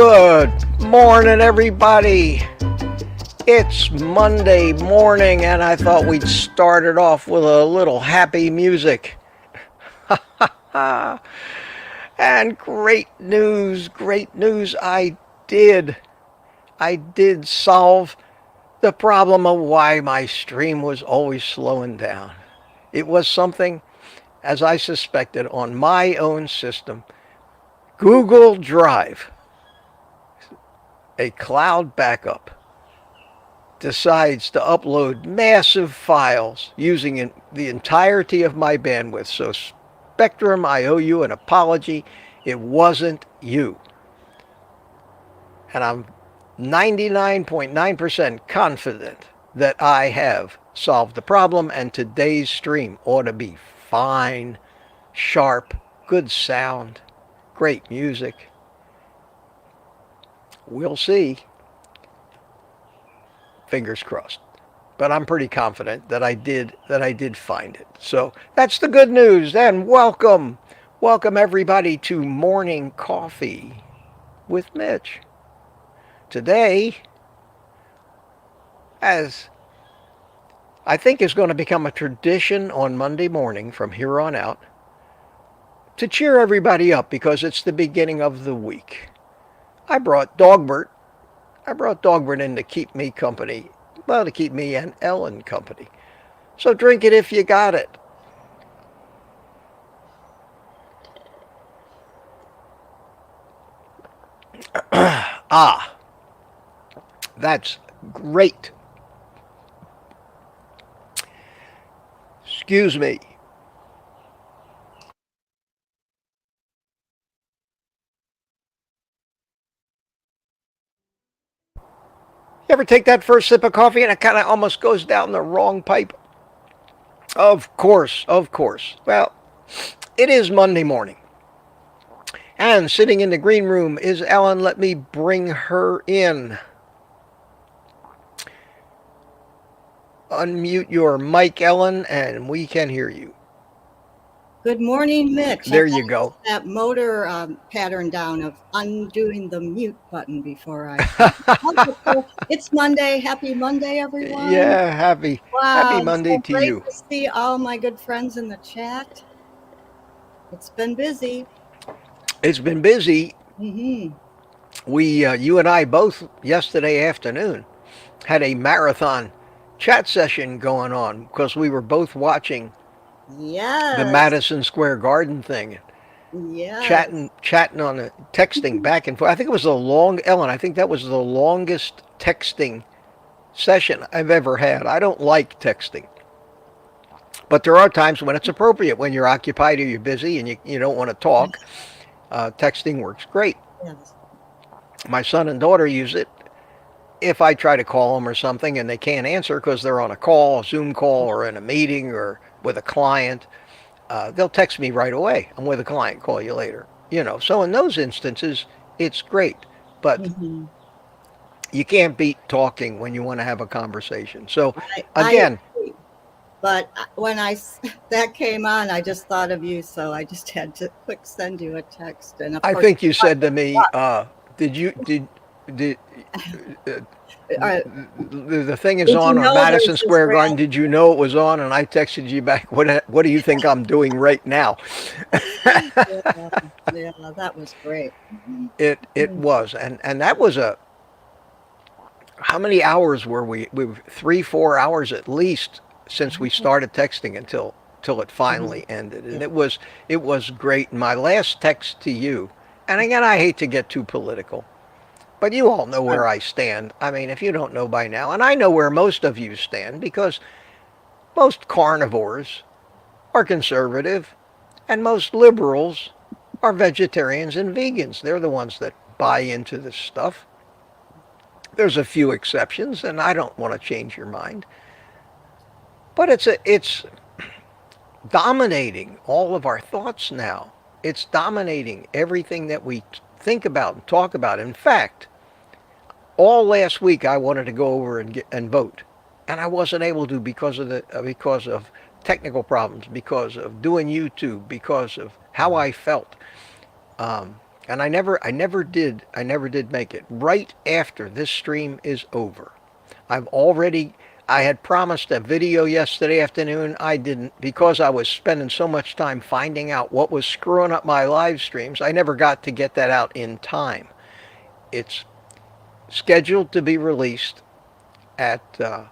Good morning, everybody. It's Monday morning, and I thought we'd start it off with a little happy music. And great news, I did solve the problem of why my stream was always slowing down. It was something, as I suspected, on my own system. Google Drive, a cloud backup, decides to upload massive files using the entirety of my bandwidth. So Spectrum, I owe you an apology. It wasn't you. And I'm 99.9% confident that I have solved the problem, and today's stream ought to be fine, sharp, good sound, great music. We'll see. Fingers crossed. But I'm pretty confident that I did find it. So that's the good news. And welcome everybody to Morning Coffee with Mitch. Today, as I think is going to become a tradition on Monday morning from here on out, to cheer everybody up because it's the beginning of the week. I brought Dogbert in to keep me company. Well, to keep me and Ellen company. So drink it if you got it. That's great. Excuse me. You ever take that first sip of coffee and it kind of almost goes down the wrong pipe? Of course. Well, it is Monday morning. And sitting in the green room is Ellen. Let me bring her in. Unmute your mic, Ellen, and we can hear you. Good morning, Mitch. There you go. That motor pattern down of undoing the mute button before I. It's Monday. Happy Monday, everyone. Yeah, happy Monday so to great you. To see all my good friends in the chat. It's been busy. Mm-hmm. You and I both yesterday afternoon had a marathon chat session going on because we were both watching the Madison Square Garden thing. Yeah. Chatting on the texting back and forth. I think it was Ellen, I think that was the longest texting session I've ever had. I don't like texting. But there are times when it's appropriate, when you're occupied or you're busy and you don't want to talk. Texting works great. Yes. My son and daughter use it. If I try to call them or something and they can't answer because they're on a call, a Zoom call, or in a meeting or with a client, they'll text me right away. I'm with a client, call you later. So in those instances, it's great. But you can't beat talking when you want to have a conversation. So again. But when that came on, I just thought of you, so I just had to quick send you a text. And I think you said to me, the thing is on Madison Square Garden. Did you know it was on? And I texted you back, what do you think I'm doing right now? Yeah, that was great. It was. And that was how many hours were we? We were 3-4 hours at least since we started texting until it finally ended. And it was great. My last text to you, and again, I hate to get too political, but you all know where I stand. I mean, if you don't know by now, and I know where most of you stand, because most carnivores are conservative, and most liberals are vegetarians and vegans. They're the ones that buy into this stuff. There's a few exceptions, and I don't want to change your mind. But it's dominating all of our thoughts now. It's dominating everything that we think about and talk about. In fact, all last week I wanted to go over and vote, and I wasn't able to because of technical problems, because of doing YouTube, because of how I felt. And And I never did make it. Right after this stream is over, I had promised a video yesterday afternoon. I didn't because I was spending so much time finding out what was screwing up my live streams. I never got to get that out in time. It's scheduled to be released at I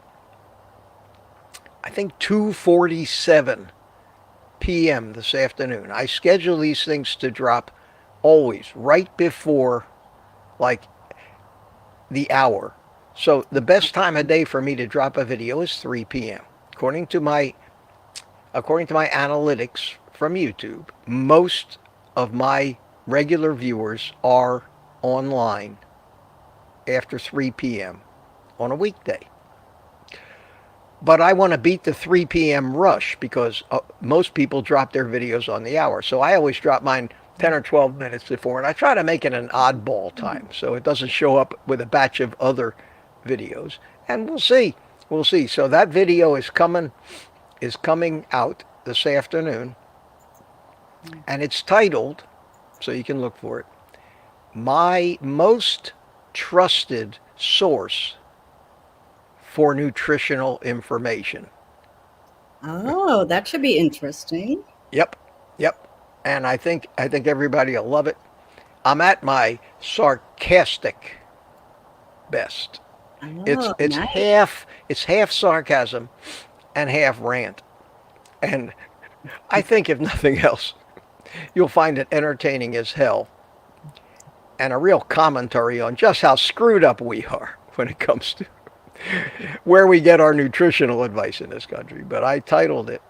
think 2:47 p.m. this afternoon. I schedule these things to drop always right before like the hour. So the best time of day for me to drop a video is 3 p.m. According to my analytics from YouTube, most of my regular viewers are online after 3 p.m. on a weekday. But I want to beat the 3 p.m. rush because most people drop their videos on the hour. So I always drop mine 10 or 12 minutes before, and I try to make it an oddball time so it doesn't show up with a batch of other videos. And we'll see. We'll see. So that video is coming out this afternoon, and it's titled, so you can look for it, My Most Trusted Source for Nutritional Information. Oh, that should be interesting. Yep. And I think everybody will love it. I'm at my sarcastic best. Oh, It's nice. half sarcasm and half rant. And I think if nothing else, you'll find it entertaining as hell and a real commentary on just how screwed up we are when it comes to where we get our nutritional advice in this country. But I titled it,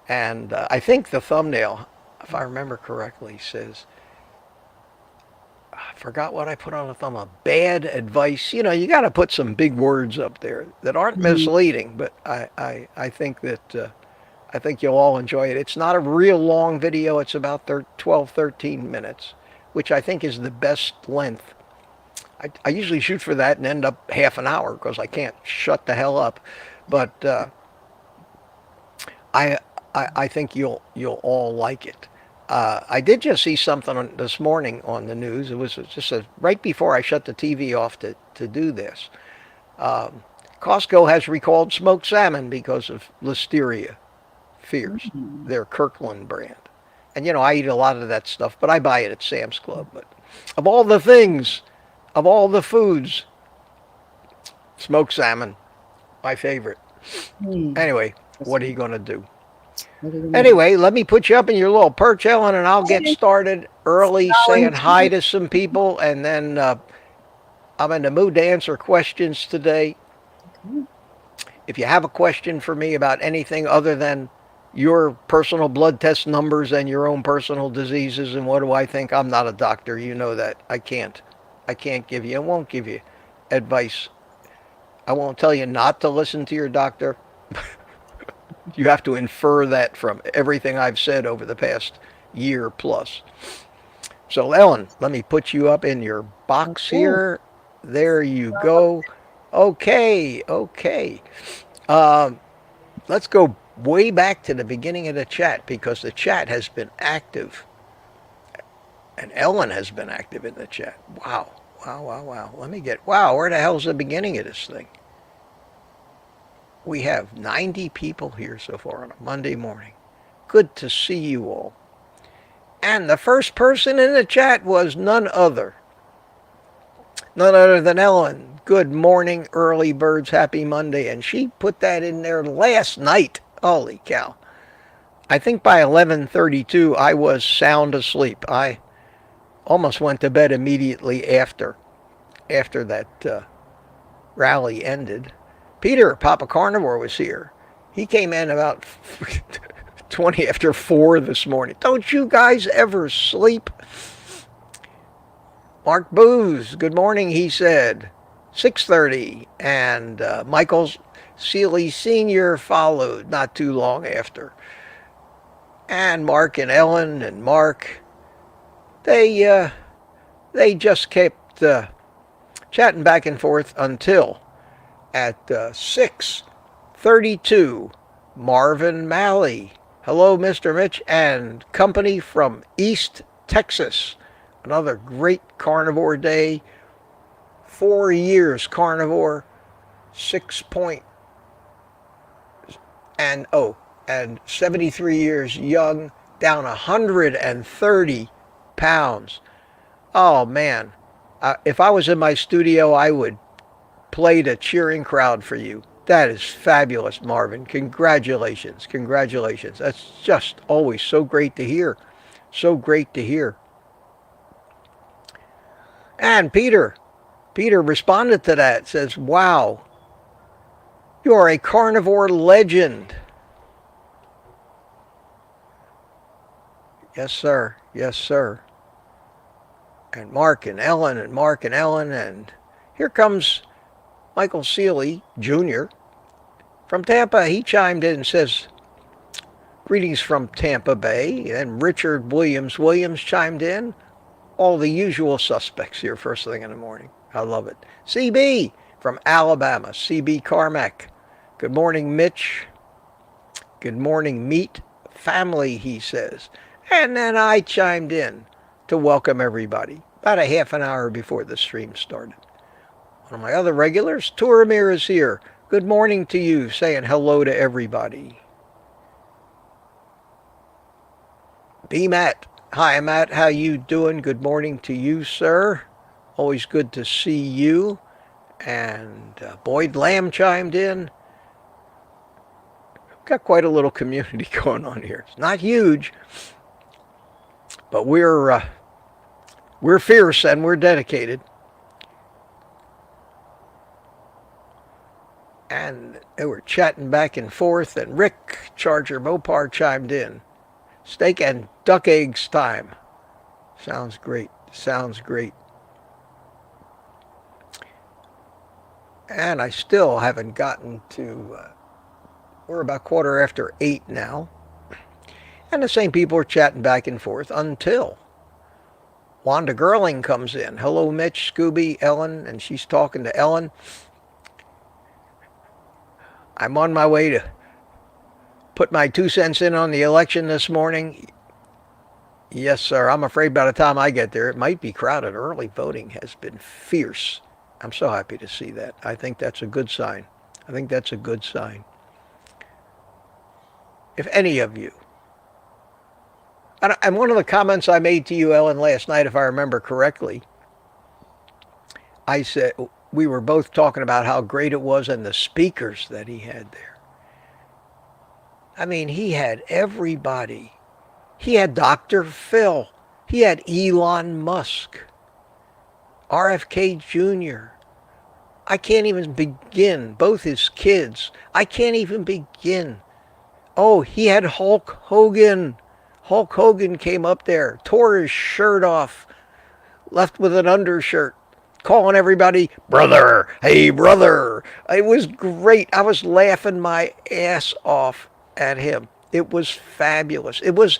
and I think the thumbnail, if I remember correctly, says, I forgot what I put on the thumbnail, bad advice. You know, you got to put some big words up there that aren't misleading, but I think that I think you'll all enjoy it. It's not a real long video. It's about 12, 13 minutes, which I think is the best length. I usually shoot for that and end up half an hour because I can't shut the hell up. But I think you'll all like it. I did just see something this morning on the news. It was just right before I shut the TV off to do this. Costco has recalled smoked salmon because of listeria fears, their Kirkland brand. And you know, I eat a lot of that stuff, but I buy it at Sam's Club. But of all the things, of all the foods, smoked salmon, my favorite. Anyway, what are you going to do? Anyway, let me put you up in your little perch, Ellen, and I'll get started early saying hi to some people, and then I'm in the mood to answer questions today. If you have a question for me about anything other than your personal blood test numbers and your own personal diseases and what do I think, I'm not a doctor. You know that. I can't give you, I won't give you advice. I won't tell you not to listen to your doctor. You have to infer that from everything I've said over the past year plus. So, Ellen, let me put you up in your box here. There you go. Okay. Let's go way back to the beginning of the chat because the chat has been active. And Ellen has been active in the chat. Wow. Where the hell's the beginning of this thing? We have 90 people here so far on a Monday morning. Good to see you all. And the first person in the chat was none other than Ellen. Good morning, early birds, happy Monday. And she put that in there last night. Holy cow. I think by 11:32 I was sound asleep. I almost went to bed immediately after that rally ended. Peter, Papa Carnivore, was here. He came in about 20 after 4 this morning. Don't you guys ever sleep? Mark Booz, good morning, he said. 6:30. And Michael Seeley Sr. followed not too long after. And Mark and Ellen and Mark, they just kept chatting back and forth until at 6:32, Marvin Malley. Hello, Mr. Mitch and company from East Texas. Another great carnivore day. 4 years carnivore. 6 point and 73 years young, down 130 pounds. Oh man, if I was in my studio, I would play the cheering crowd for you. That is fabulous, Marvin. Congratulations, congratulations. That's just always so great to hear. So great to hear. And Peter responded to that, says, wow, you are a carnivore legend. Yes, sir. Yes, sir. And Mark and Ellen, and here comes Michael Seeley Jr. from Tampa. He chimed in and says, greetings from Tampa Bay. And Richard Williams chimed in. All the usual suspects here first thing in the morning. I love it. CB from Alabama. CB Carmack. Good morning, Mitch. Good morning, Meat Family, he says. And then I chimed in to welcome everybody about a half an hour before the stream started. One of my other regulars, Turamir, is here. Good morning to you, saying hello to everybody. B. Matt. Hi, Matt. How you doing? Good morning to you, sir. Always good to see you. And Boyd Lamb chimed in. Got quite a little community going on here. It's not huge, but we're fierce and we're dedicated. And they were chatting back and forth, and Rick Charger Mopar chimed in. Steak and duck eggs time. Sounds great. Sounds great. And I still haven't gotten to, we're about 8:15 now. And the same people are chatting back and forth until Wanda Gerling comes in. Hello, Mitch, Scooby, Ellen, and she's talking to Ellen. I'm on my way to put my 2 cents in on the election this morning. Yes, sir. I'm afraid by the time I get there, it might be crowded. Early voting has been fierce. I'm so happy to see that. I think that's a good sign. I think that's a good sign. If any of you, and one of the comments I made to you, Ellen, last night, if I remember correctly, I said, we were both talking about how great it was and the speakers that he had there. I mean, he had everybody. He had Dr. Phil. He had Elon Musk. RFK Jr. I can't even begin. Both his kids. I can't even begin. Oh, he had Hulk Hogan. Hulk Hogan came up there, tore his shirt off, left with an undershirt, calling everybody, brother, hey, brother. It was great. I was laughing my ass off at him. It was fabulous. It was,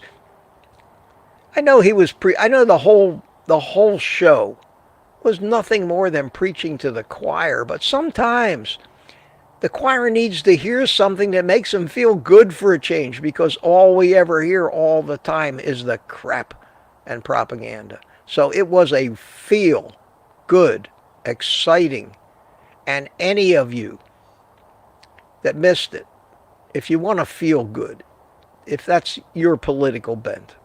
I know he was, I know the whole show was nothing more than preaching to the choir, but sometimes the choir needs to hear something that makes them feel good for a change, because all we ever hear all the time is the crap and propaganda. So it was a feel good, exciting, and any of you that missed it, if you want to feel good, if that's your political bent,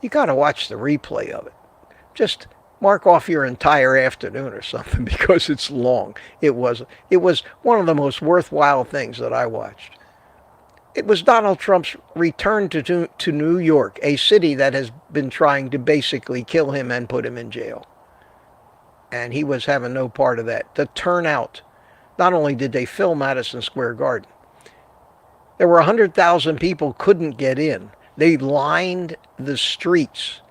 you got to watch the replay of it. Just mark off your entire afternoon or something, because it's long. It was one of the most worthwhile things that I watched. It was Donald Trump's return to New York, a city that has been trying to basically kill him and put him in jail. And he was having no part of that. The turnout, not only did they fill Madison Square Garden, there were 100,000 people couldn't get in. They lined the streets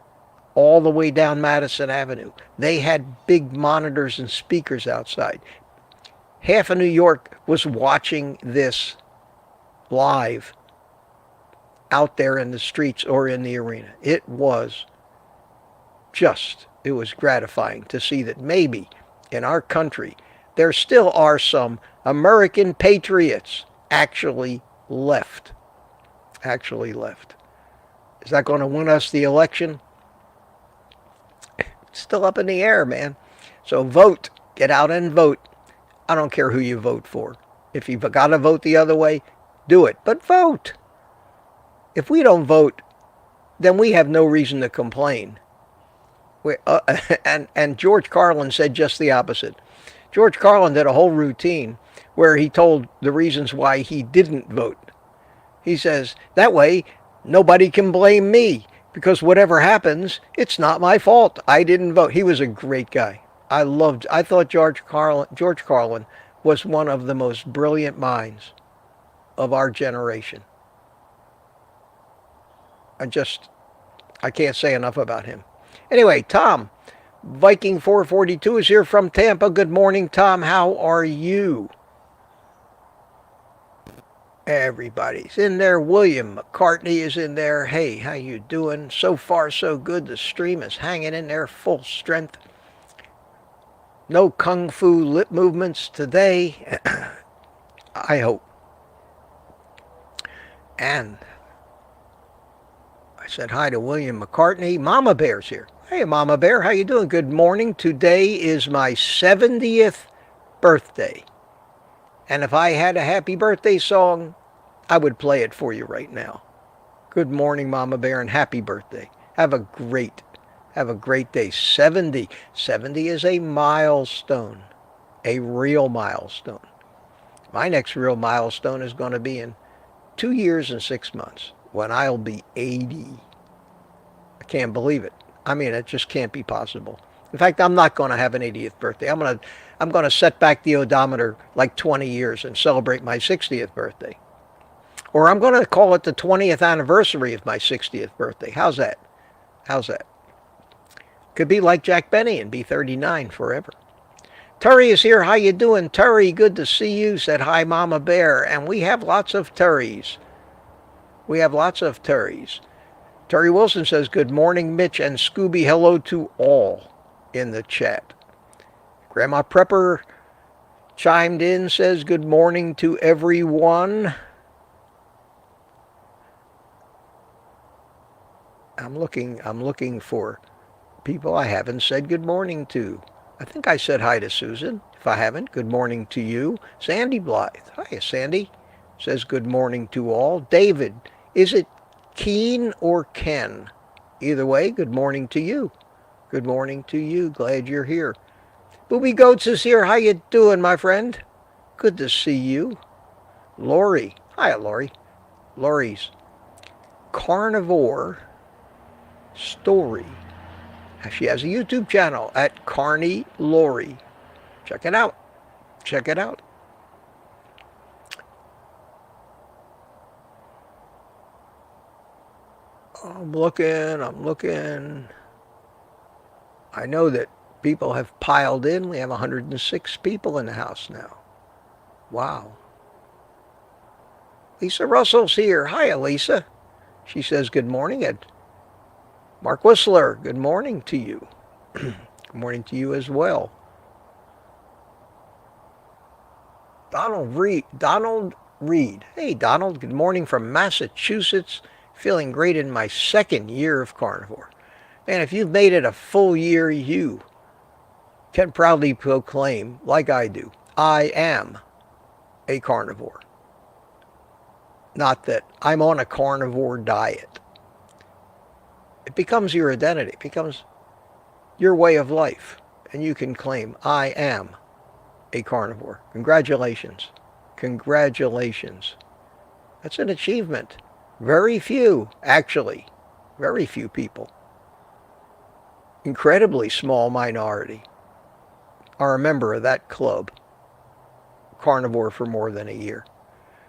all the way down Madison Avenue. They had big monitors and speakers outside. Half of New York was watching this live out there in the streets or in the arena. It was gratifying to see that maybe in our country there still are some American patriots actually left. Is that going to win us the election? It's still up in the air, man. So vote. Get out and vote. I don't care who you vote for. If you've got to vote the other way, do it. But vote. If we don't vote, then we have no reason to complain. And George Carlin said just the opposite. George Carlin did a whole routine where he told the reasons why he didn't vote. He says, that way, nobody can blame me because whatever happens, it's not my fault. I didn't vote. He was a great guy. I thought George Carlin was one of the most brilliant minds of our generation. I can't say enough about him. Anyway, Tom, Viking 442 is here from Tampa. Good morning, Tom. How are you? Everybody's in there. William McCartney is in there. Hey, how you doing? So far, so good. The stream is hanging in there full strength. No kung fu lip movements today. I hope. And I said hi to William McCartney. Mama Bear's here. Hey, Mama Bear, how you doing? Good morning. Today is my 70th birthday. And if I had a happy birthday song, I would play it for you right now. Good morning, Mama Bear, and happy birthday. Have a great day. 70. 70 is a milestone, a real milestone. My next real milestone is going to be in 2 years and 6 months when I'll be 80. I can't believe it. I mean, it just can't be possible. In fact, I'm not going to have an 80th birthday. I'm going to set back the odometer like 20 years and celebrate my 60th birthday. Or I'm going to call it the 20th anniversary of my 60th birthday. How's that? Could be like Jack Benny and be 39 forever. Terry is here. How you doing, Terry? Good to see you. Said hi, Mama Bear. And we have lots of Terrys. Terry Wilson says, good morning, Mitch and Scooby. Hello to all in the chat. Grandma Prepper chimed in, says, good morning to everyone. I'm looking for people I haven't said good morning to. I think I said hi to Susan. If I haven't, good morning to you. Sandy Blythe. Hi, Sandy. Says good morning to all. David, is it Keen or Ken? Either way, good morning to you. Good morning to you. Glad you're here. Booby Goats is here. How you doing, my friend? Good to see you. Lori. Hi, Lori. Lori's Carnivore Story. She has a YouTube channel at Carney Lori. Check it out. I'm looking. I know that people have piled in. We have 106 people in the house now. Wow. Lisa Russell's here. Hi, Lisa. She says good morning. And Mark Whistler, good morning to you. Good morning to you as well. Donald Reed. Hey, Donald. Good morning from Massachusetts. Feeling great in my second year of carnivore. Man, if you've made it a full year, you can proudly proclaim, like I do, I am a carnivore. Not that I'm on a carnivore diet. It becomes your identity. It becomes your way of life. And you can claim, I am a carnivore. Congratulations. That's an achievement. Very few people, incredibly small minority, are a member of that club, carnivore for more than a year.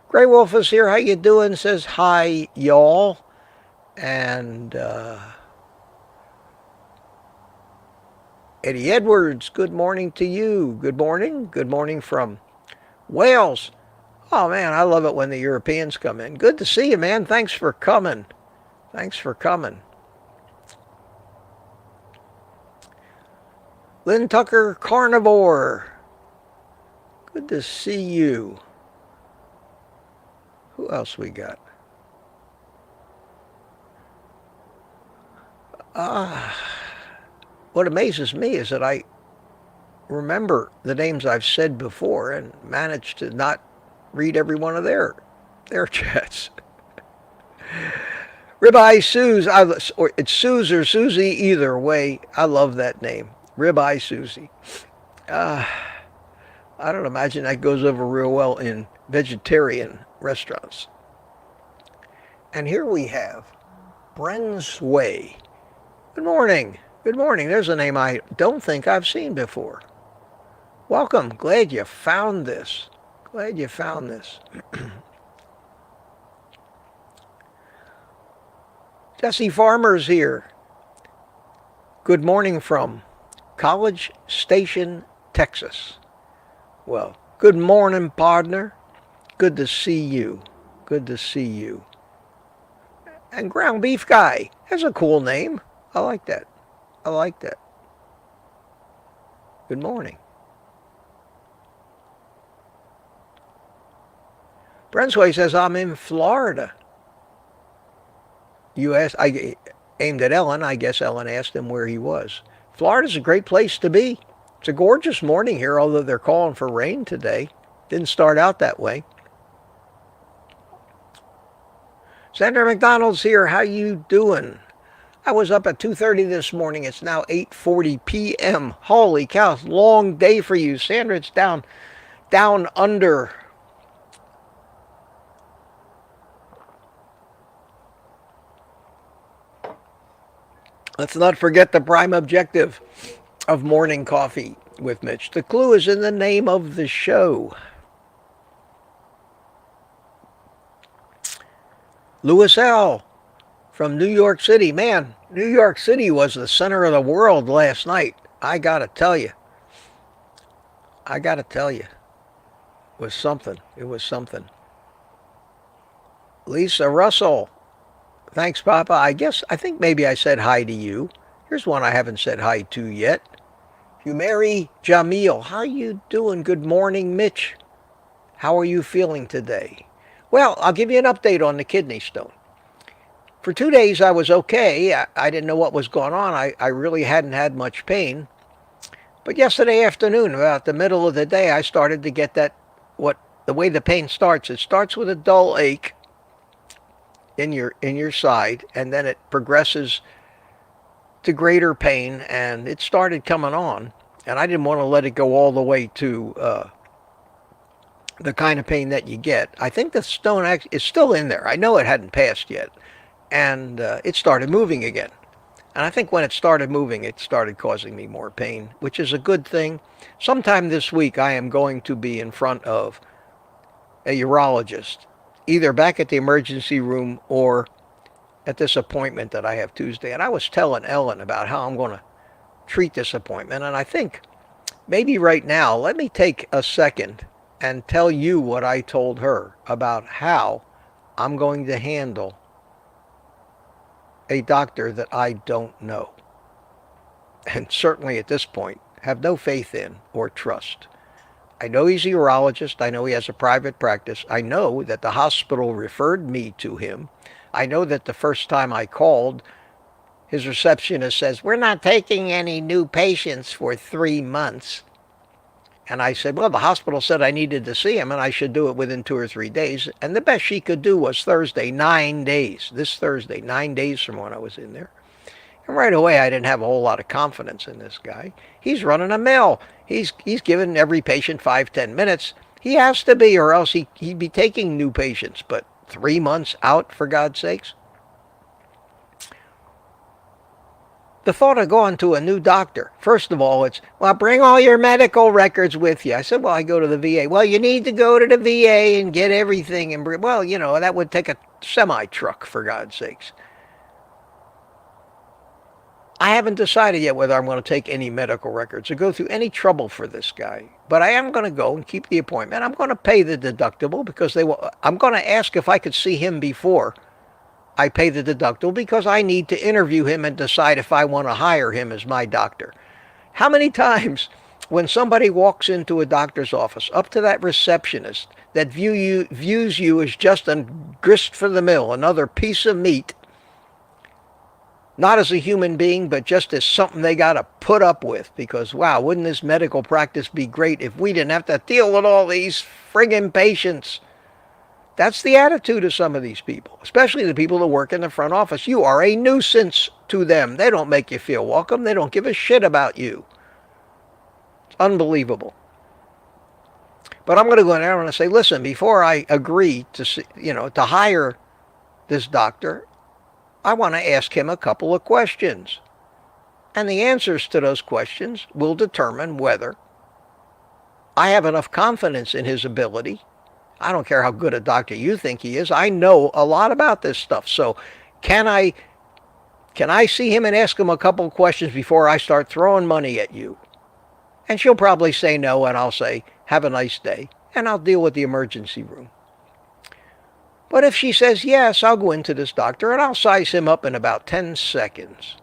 Grey Wolf is here. How you doing? Says hi, y'all. And Eddie Edwards, good morning to you. Good morning from Wales. Oh, man, I love it when the Europeans come in. Good to see you, man. Thanks for coming. Lynn Tucker, carnivore. Good to see you. Who else we got? What amazes me is that I remember the names I've said before and managed to not read every one of their chats. Ribeye Suze, or it's Suze or Susie, either way. I love that name, Ribeye Susie. I don't imagine that goes over real well in vegetarian restaurants. And here we have Bren's Way. Good morning. Good morning. There's a name I don't think I've seen before. Welcome. Glad you found this. Glad you found this. Jesse Farmer's here. Good morning from College Station, Texas. Well, good morning, partner. Good to see you. Good to see you. And Ground Beef Guy. That's a cool name. I like that. I like that. Good morning. Brensway says, I'm in Florida. You asked, I aimed at Ellen. I guess Ellen asked him where he was. Florida's a great place to be. It's a gorgeous morning here, although they're calling for rain today. Didn't start out that way. Senator McDonald's here. How you doing? I was up at 2:30 this morning. It's now 8:40 p.m. Holy cow, long day for you. Sandra, it's down under. Let's not forget the prime objective of morning coffee with Mitch. The clue is in the name of the show. Louis L. from New York City. Man, New York City was the center of the world last night. I gotta tell you. It was something. It was something. Lisa Russell. Thanks, Papa. I think maybe I said hi to you. Here's one I haven't said hi to yet. Humeri Jamil. How you doing? Good morning, Mitch. How are you feeling today? Well, I'll give you an update on the kidney stone. For 2 days, I was okay. I didn't know what was going on. I really hadn't had much pain. But yesterday afternoon, about the middle of the day, I started to get the way the pain starts. It starts with a dull ache in your side, and then it progresses to greater pain, and it started coming on. And I didn't want to let it go all the way to the kind of pain that you get. I think the stone is still in there. I know it hadn't passed yet. And it started moving again. And I think when it started moving, it started causing me more pain, which is a good thing. Sometime this week, I am going to be in front of a urologist, either back at the emergency room or at this appointment that I have Tuesday. And I was telling Ellen about how I'm going to treat this appointment. And I think maybe right now, let me take a second and tell you what I told her about how I'm going to handle a doctor that I don't know, and certainly at this point have no faith in or trust. I know he's a urologist. I know he has a private practice. I know that the hospital referred me to him. I know that the first time I called, his receptionist says, we're not taking any new patients for 3 months. And I said, well, the hospital said I needed to see him and I should do it within 2 or 3 days. And the best she could do was Thursday, 9 days. This Thursday, 9 days from when I was in there. And right away, I didn't have a whole lot of confidence in this guy. He's running a mill. He's giving every patient 5-10 minutes. He has to be, or else he'd be taking new patients. But 3 months out, for God's sakes. The thought of going to a new doctor, first of all, it's, well, bring all your medical records with you. I said, well, I go to the VA. Well, you need to go to the VA and get everything. And well, that would take a semi-truck, for God's sakes. I haven't decided yet whether I'm going to take any medical records or go through any trouble for this guy. But I am going to go and keep the appointment. I'm going to pay the deductible because I'm going to ask if I could see him before I pay the deductible because I need to interview him and decide if I want to hire him as my doctor. How many times when somebody walks into a doctor's office, up to that receptionist that views you as just a grist for the mill, another piece of meat, not as a human being, but just as something they got to put up with. Because, wow, wouldn't this medical practice be great if we didn't have to deal with all these friggin' patients? That's the attitude of some of these people, especially the people that work in the front office. You are a nuisance to them. They don't make you feel welcome. They don't give a shit about you. It's unbelievable. But I'm going to go in there and I'm going to say, listen, before I agree to, to hire this doctor, I want to ask him a couple of questions. And the answers to those questions will determine whether I have enough confidence in his ability. I don't care how good a doctor you think he is. I know a lot about this stuff. So can I see him and ask him a couple of questions before I start throwing money at you? And she'll probably say no, and I'll say, have a nice day, and I'll deal with the emergency room. But if she says yes, I'll go into this doctor and I'll size him up in about 10 seconds.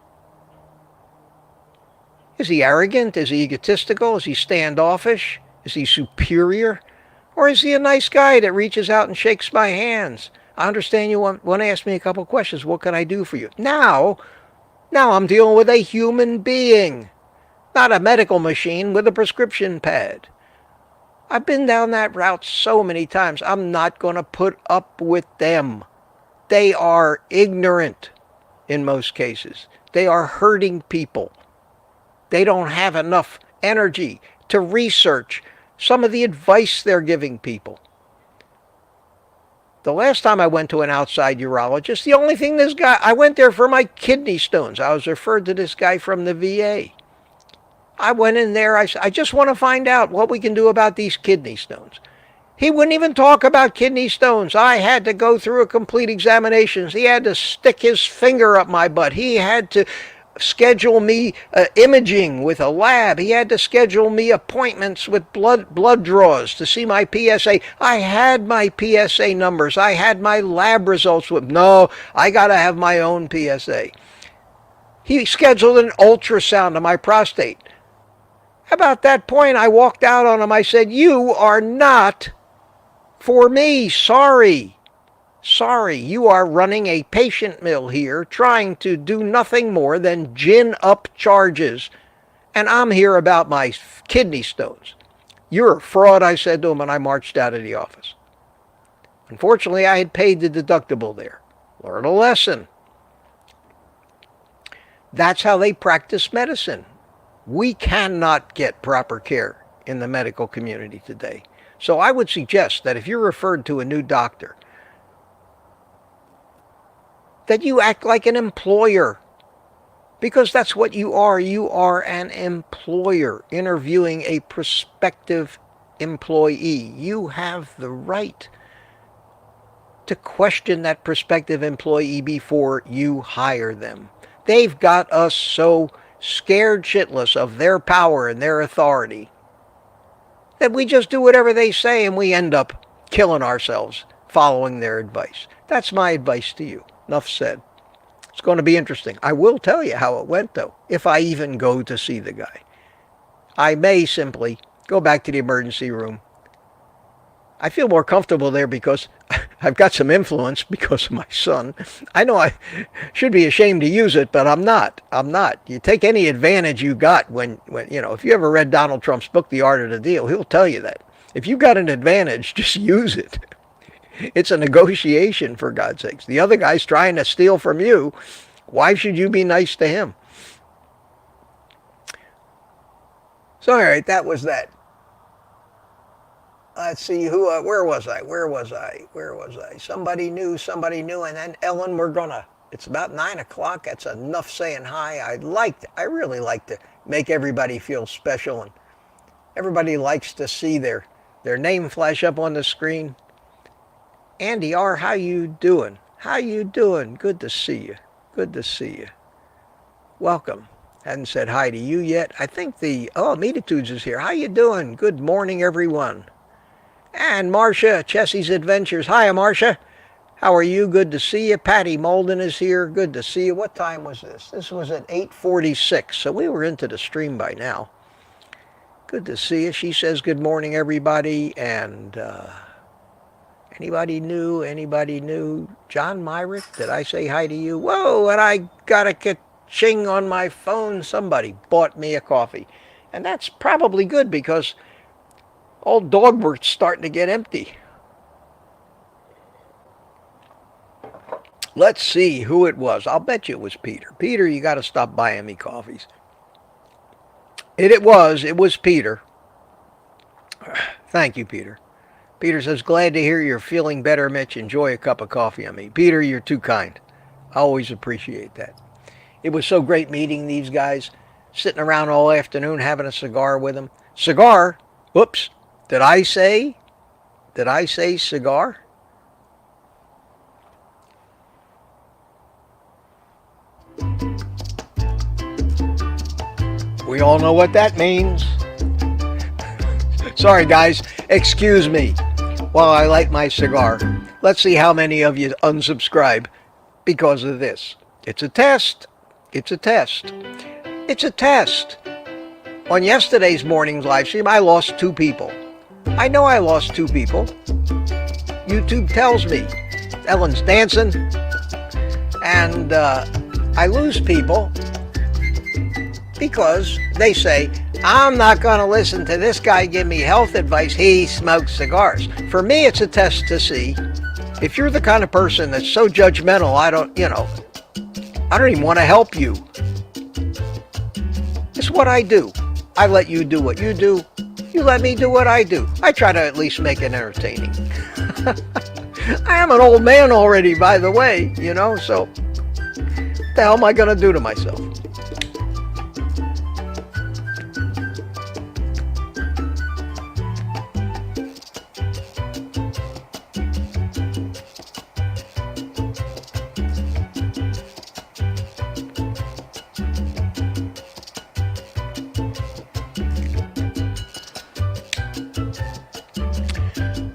Is he arrogant? Is he egotistical? Is he standoffish? Is he superior? Or is he a nice guy that reaches out and shakes my hands? I understand you want to ask me a couple questions. What can I do for you? Now I'm dealing with a human being, not a medical machine with a prescription pad. I've been down that route so many times. I'm not going to put up with them. They are ignorant in most cases. They are hurting people. They don't have enough energy to research some of the advice they're giving people. The last time I went to an outside urologist, the only thing I went there for my kidney stones. I was referred to this guy from the VA. I went in there, I just want to find out what we can do about these kidney stones. He wouldn't even talk about kidney stones. I had to go through a complete examination. He had to stick his finger up my butt. He had to schedule me imaging with a lab. He had to schedule me appointments with blood draws to see my PSA. I had my PSA numbers. I had my lab results with. No, I got to have my own PSA. He scheduled an ultrasound of my prostate. About that point, I walked out on him. I said, you are not for me. Sorry, you are running a patient mill here, trying to do nothing more than gin up charges. And I'm here about my kidney stones. You're a fraud, I said to him, and I marched out of the office. Unfortunately, I had paid the deductible there. Learn a lesson. That's how they practice medicine. We cannot get proper care in the medical community today. So I would suggest that if you're referred to a new doctor, that you act like an employer, because that's what you are. You are an employer interviewing a prospective employee. You have the right to question that prospective employee before you hire them. They've got us so scared shitless of their power and their authority that we just do whatever they say and we end up killing ourselves following their advice. That's my advice to you. Enough said. It's going to be interesting. I will tell you how it went, though, if I even go to see the guy. I may simply go back to the emergency room. I feel more comfortable there because I've got some influence because of my son. I know I should be ashamed to use it, but I'm not. You take any advantage you got when if you ever read Donald Trump's book, The Art of the Deal, he'll tell you that. If you've got an advantage, just use it. It's a negotiation, for God's sakes. The other guy's trying to steal from you. Why should you be nice to him? So, all right, that was that. Let's see, where was I? Somebody new, and then Ellen, it's about 9 o'clock. That's enough saying hi. I really like to make everybody feel special, and everybody likes to see their name flash up on the screen. Andy R., how you doing? Good to see you. Welcome. Hadn't said hi to you yet. I think Meatitudes is here. How you doing? Good morning, everyone. And Marcia, Chessie's Adventures. Hi, Marcia. How are you? Good to see you. Patty Molden is here. Good to see you. What time was this? This was at 8:46, so we were into the stream by now. Good to see you. She says good morning, everybody. And anybody new? John Myrick, did I say hi to you? Whoa, and I got to get Ching on my phone, somebody bought me a coffee. And that's probably good because old Dogbert's starting to get empty. Let's see who it was. I'll bet you it was Peter. Peter, you got to stop buying me coffees. It was Peter. Thank you, Peter. Peter says, glad to hear you're feeling better, Mitch. Enjoy a cup of coffee on me. Peter, you're too kind. I always appreciate that. It was so great meeting these guys, sitting around all afternoon having a cigar with them. Cigar? Whoops. Did I say cigar? We all know what that means. Sorry, guys. Excuse me while I light my cigar. Let's see how many of you unsubscribe because of this. It's a test. It's a test. It's a test. On yesterday's morning's live stream, I lost 2 people. I know I lost 2 people. YouTube tells me. Ellen's dancing. And I lose people because they say, I'm not going to listen to this guy give me health advice. He smokes cigars. For me, it's a test to see if you're the kind of person that's so judgmental, I don't even want to help you. It's what I do. I let you do what you do. You let me do what I do. I try to at least make it entertaining. I am an old man already, by the way, so what the hell am I going to do to myself?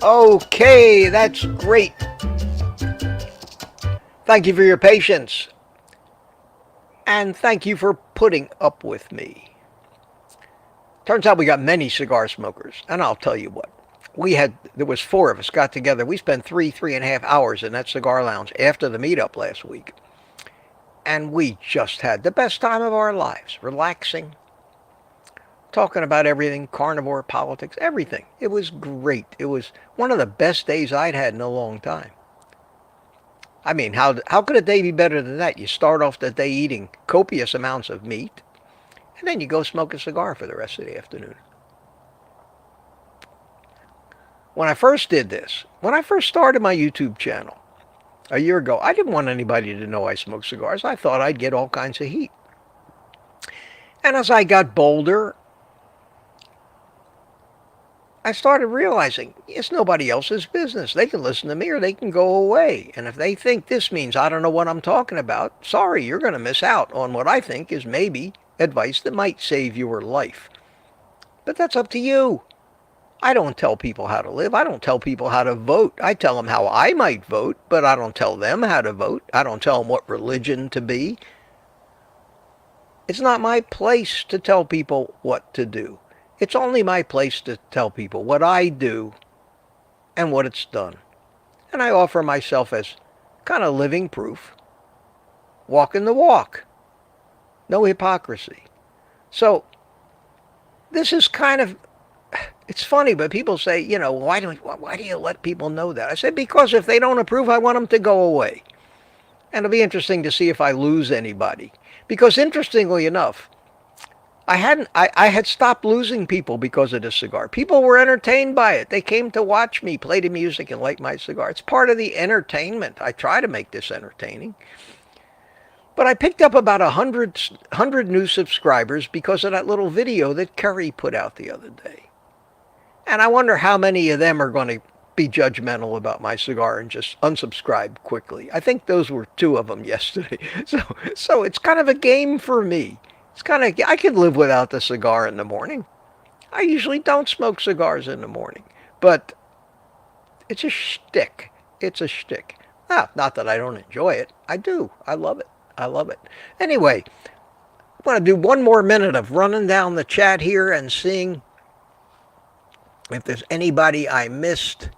Okay, that's great. Thank you for your patience. And thank you for putting up with me. Turns out we got many cigar smokers. And I'll tell you what. There was 4 of us got together. We spent 3.5 hours in that cigar lounge after the meetup last week. And we just had the best time of our lives. Relaxing. Talking about everything, carnivore, politics, everything. It was great. It was one of the best days I'd had in a long time. I mean, how could a day be better than that? You start off the day eating copious amounts of meat, and then you go smoke a cigar for the rest of the afternoon. When I first did this, when I first started my YouTube channel a year ago, I didn't want anybody to know I smoked cigars. I thought I'd get all kinds of heat. And as I got bolder, I started realizing it's nobody else's business. They can listen to me or they can go away. And if they think this means I don't know what I'm talking about, sorry, you're going to miss out on what I think is maybe advice that might save your life. But that's up to you. I don't tell people how to live. I don't tell people how to vote. I tell them how I might vote, but I don't tell them how to vote. I don't tell them what religion to be. It's not my place to tell people what to do. It's only my place to tell people what I do and what it's done. And I offer myself as kind of living proof. Walking the walk. No hypocrisy. So this is kind of, it's funny, but people say, why do you let people know that? I said, because if they don't approve, I want them to go away. And it'll be interesting to see if I lose anybody. Because interestingly enough, I had stopped losing people because of this cigar. People were entertained by it. They came to watch me play the music and light my cigar. It's part of the entertainment. I try to make this entertaining. But I picked up about 100 new subscribers because of that little video that Kerry put out the other day. And I wonder how many of them are going to be judgmental about my cigar and just unsubscribe quickly. I think those were 2 of them yesterday. So it's kind of a game for me. I could live without the cigar in the morning. I usually don't smoke cigars in the morning. But it's a shtick. It's a shtick. Not that I don't enjoy it. I do. I love it. I love it. Anyway, I want to do 1 more minute of running down the chat here and seeing if there's anybody I missed.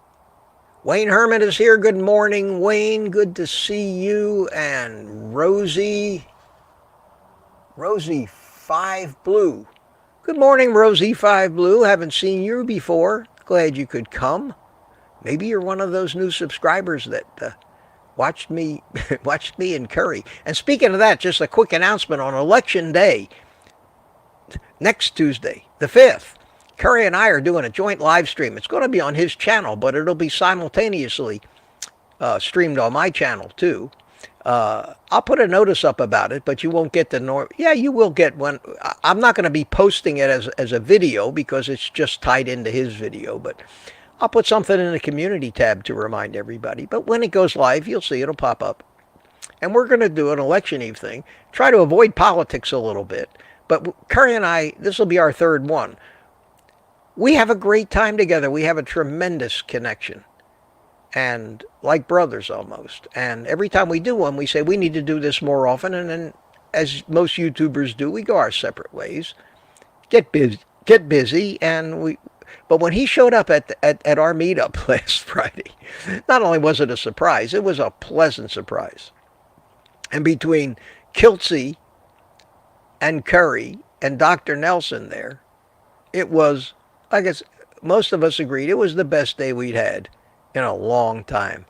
Wayne Herman is here. Good morning, Wayne. Good to see you. And Rosie. Rosie 5 Blue. Good morning, Rosie 5 Blue. Haven't seen you before. Glad you could come. Maybe you're one of those new subscribers that watched me watched me in Curry. And speaking of that, just a quick announcement on Election Day, next Tuesday, the 5th. Curry and I are doing a joint live stream. It's going to be on his channel, but it'll be simultaneously streamed on my channel too. I'll put a notice up about it, but you won't get the yeah, you will get one. I'm not going to be posting it as a video because it's just tied into his video, but I'll put something in the community tab to remind everybody. But when it goes live, you'll see it'll pop up. And we're going to do an election eve thing, try to avoid politics a little bit. But Curry and I, this will be our third one. We have a great time together. We have a tremendous connection. And like brothers almost. And every time we do one, we say we need to do this more often. And then, as most YouTubers do, we go our separate ways, get busy, and But when he showed up at our meetup last Friday, not only was it a surprise, it was a pleasant surprise. And between Kiltsey and Curry and Dr. Nelson there, it was, I guess most of us agreed, it was the best day we'd had in a long time.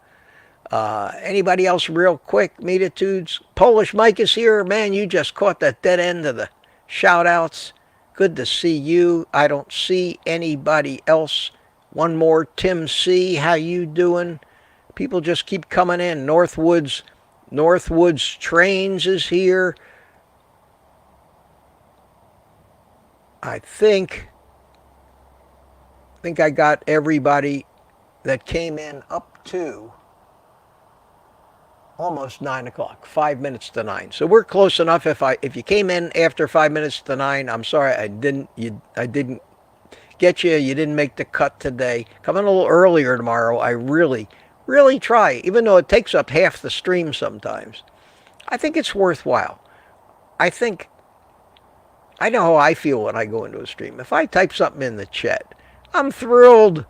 Anybody else real quick? Meetitudes. Polish Mike is here. Man, you just caught that dead end of the shout outs. Good to see you. I don't see anybody else. One more. Tim C. How you doing? People just keep coming in. Northwoods Trains is here. I think I got everybody that came in up to almost 9 o'clock, 5 minutes to 9. So we're close enough. If you came in after 5 minutes to 9, I'm sorry I didn't get you. You didn't make the cut today. Come in a little earlier tomorrow. I really try, even though it takes up half the stream sometimes. I think it's worthwhile. I know how I feel when I go into a stream. If I type something in the chat, I'm thrilled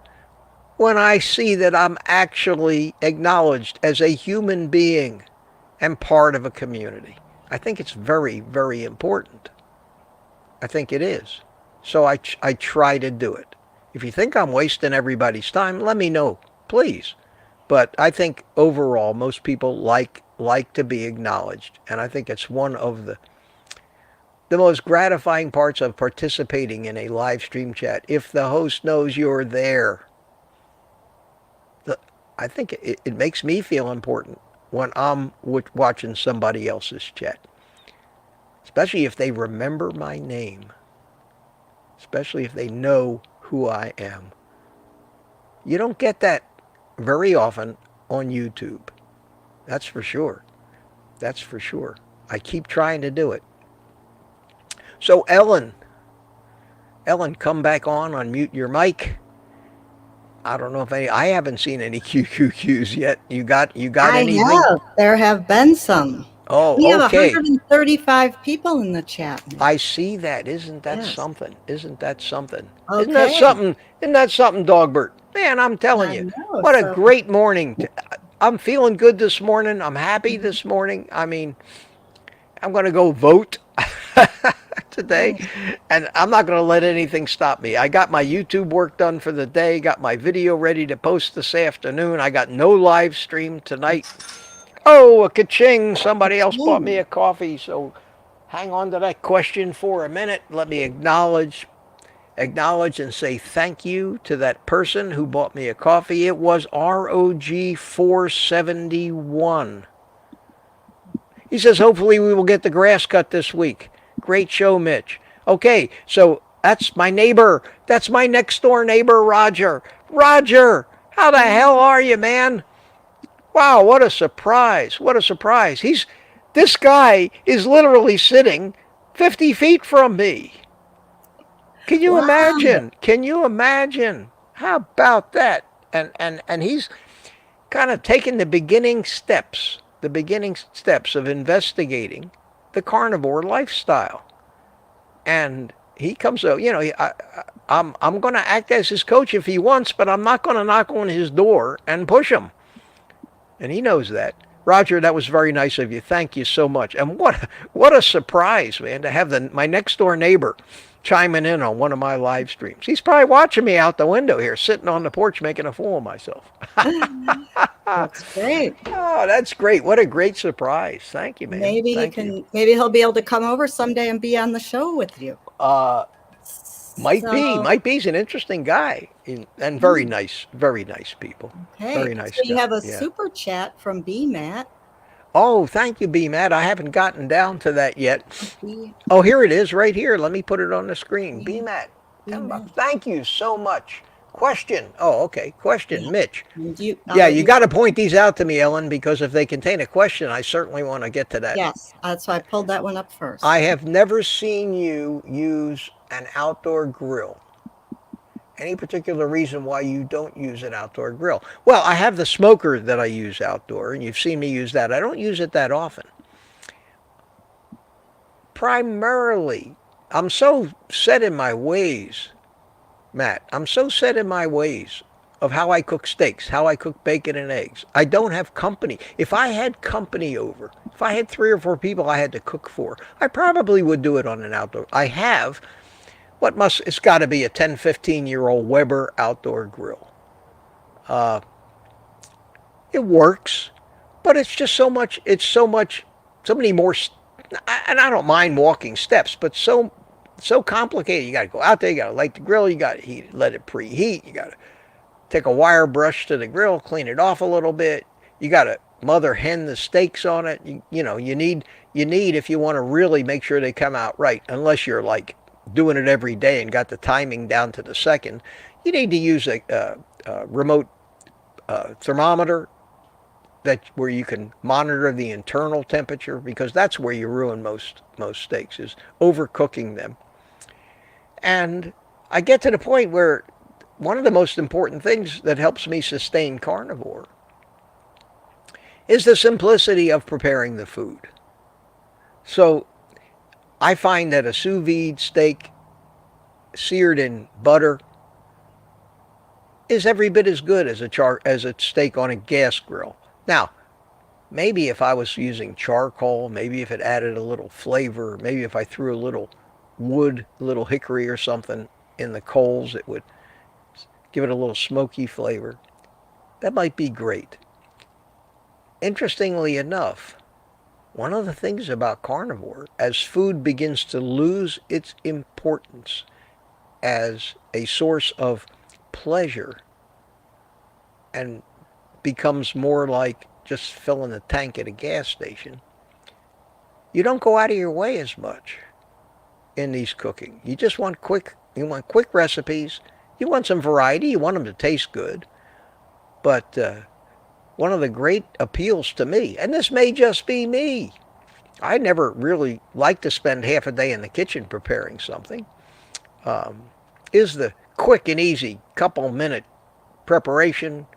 when I see that I'm actually acknowledged as a human being and part of a community. I think it's very, very important. I think it is. So I try to do it. If you think I'm wasting everybody's time, let me know, please. But I think overall, most people like to be acknowledged. And I think it's one of the most gratifying parts of participating in a live stream chat. If the host knows you're there, I think it makes me feel important when I'm watching somebody else's chat. Especially if they remember my name. Especially if they know who I am. You don't get that very often on YouTube. That's for sure. That's for sure. I keep trying to do it. So Ellen, come back on, unmute your mic. I don't know if I haven't seen any QQQs yet. You got anything? I have. There have been some. Oh, we have okay. 135 people in the chat. I see that. Isn't that something? Okay. Isn't that something, Dogbert? Man, I'm telling you, what a great morning. I'm feeling good this morning. I'm happy this morning. I mean, I'm going to go vote today, and I'm not going to let anything stop me. I got my YouTube work done for the day, got my video ready to post this afternoon. I got no live stream tonight. Oh, a ka-ching, somebody else bought me a coffee, so hang on to that question for a minute. Let me acknowledge and say thank you to that person who bought me a coffee. It was ROG 471. He says, hopefully we will get the grass cut this week. Great show, Mitch. Okay, so that's my neighbor. That's my next door neighbor, Roger. Roger, how the hell are you, man? Wow, what a surprise. What a surprise. This guy is literally sitting 50 feet from me. Can you imagine? Can you imagine? How about that? And he's kind of taken the beginning steps of investigating the carnivore lifestyle. And he comes out, I'm going to act as his coach if he wants, but I'm not going to knock on his door and push him. And he knows that. Roger, that was very nice of you. Thank you so much. And what a surprise, man, to have my next door neighbor chiming in on one of my live streams. He's probably watching me out the window here, sitting on the porch making a fool of myself. That's great. Oh, that's great. What a great surprise. Thank you, man. Maybe Thank you. maybe he'll be able to come over someday and be on the show with you. Might be. So, Might be. He's an interesting guy. And very nice people. okay. Very nice So you guy. have a Yeah. super chat from B Matt. Oh, thank you, B. Matt. I haven't gotten down to that yet. B- Oh, here it is right here. Let me put it on the screen. B. B- Matt. B-Matt. Thank you so much. Question. Oh, okay. Question. Yeah. Mitch. And Yeah, you got to point these out to me, Ellen, because if they contain a question, I certainly want to get to that. Yes, that's why I pulled that one up first. I have never seen you use an outdoor grill. Any particular reason why you don't use an outdoor grill? Well, I have the smoker that I use outdoor, and you've seen me use that. I don't use it that often. Primarily, I'm so set in my ways, Matt. I'm so set in my ways of how I cook steaks, how I cook bacon and eggs. I don't have company. If I had company over, if I had 3 or 4 people I had to cook for, I probably would do it on an outdoor. I have it's got to be a 10, 15-year-old Weber outdoor grill. It works, but it's just so many more, and I don't mind walking steps, but so complicated. You got to go out there, you got to light the grill, you got to heat it, let it preheat, you got to take a wire brush to the grill, clean it off a little bit, you got to mother hen the steaks on it. You need, if you want to really make sure they come out right, unless you're like doing it every day and got the timing down to the second, you need to use a remote thermometer where you can monitor the internal temperature, because that's where you ruin most steaks, is overcooking them. And I get to the point where one of the most important things that helps me sustain carnivore is the simplicity of preparing the food. So I find that a sous vide steak seared in butter is every bit as good as a steak on a gas grill. Now, maybe if I was using charcoal, maybe if it added a little flavor, maybe if I threw a little wood, a little hickory or something in the coals, it would give it a little smoky flavor. That might be great. Interestingly enough, one of the things about carnivore, as food begins to lose its importance as a source of pleasure and becomes more like just filling a tank at a gas station, you don't go out of your way as much in these cooking. You just want quick recipes. You want some variety. You want them to taste good. But one of the great appeals to me, and this may just be me, I never really like to spend half a day in the kitchen preparing something, is the quick and easy couple-minute preparation,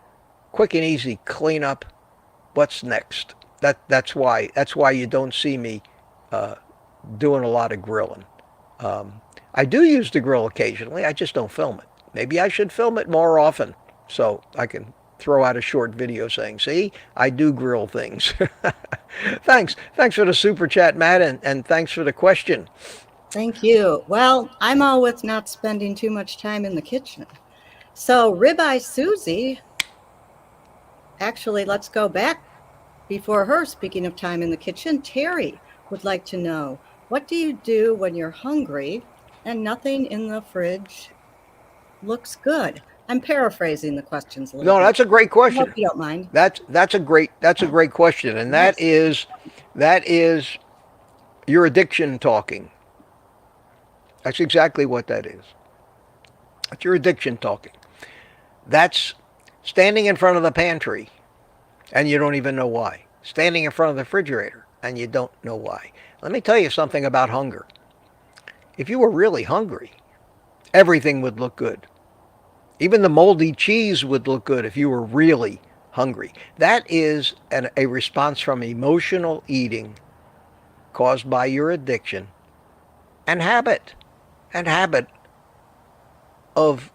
quick and easy cleanup. What's next? That's why you don't see me doing a lot of grilling. I do use the grill occasionally. I just don't film it. Maybe I should film it more often so I can throw out a short video saying, see, I do grill things. Thanks for the super chat, Matt, and thanks for the question. Thank you. Well, I'm all with not spending too much time in the kitchen. So Ribeye Susie, actually, let's go back before her. Speaking of time in the kitchen, Terry would like to know, what do you do when you're hungry and nothing in the fridge looks good? I'm paraphrasing the questions a little bit. No, that's a great question. I hope you don't mind. That's a great question, and that is your addiction talking. That's exactly what that is. That's your addiction talking. That's standing in front of the pantry and you don't even know why. Standing in front of the refrigerator and you don't know why. Let me tell you something about hunger. If you were really hungry, everything would look good. Even the moldy cheese would look good if you were really hungry. That is a response from emotional eating caused by your addiction and habit of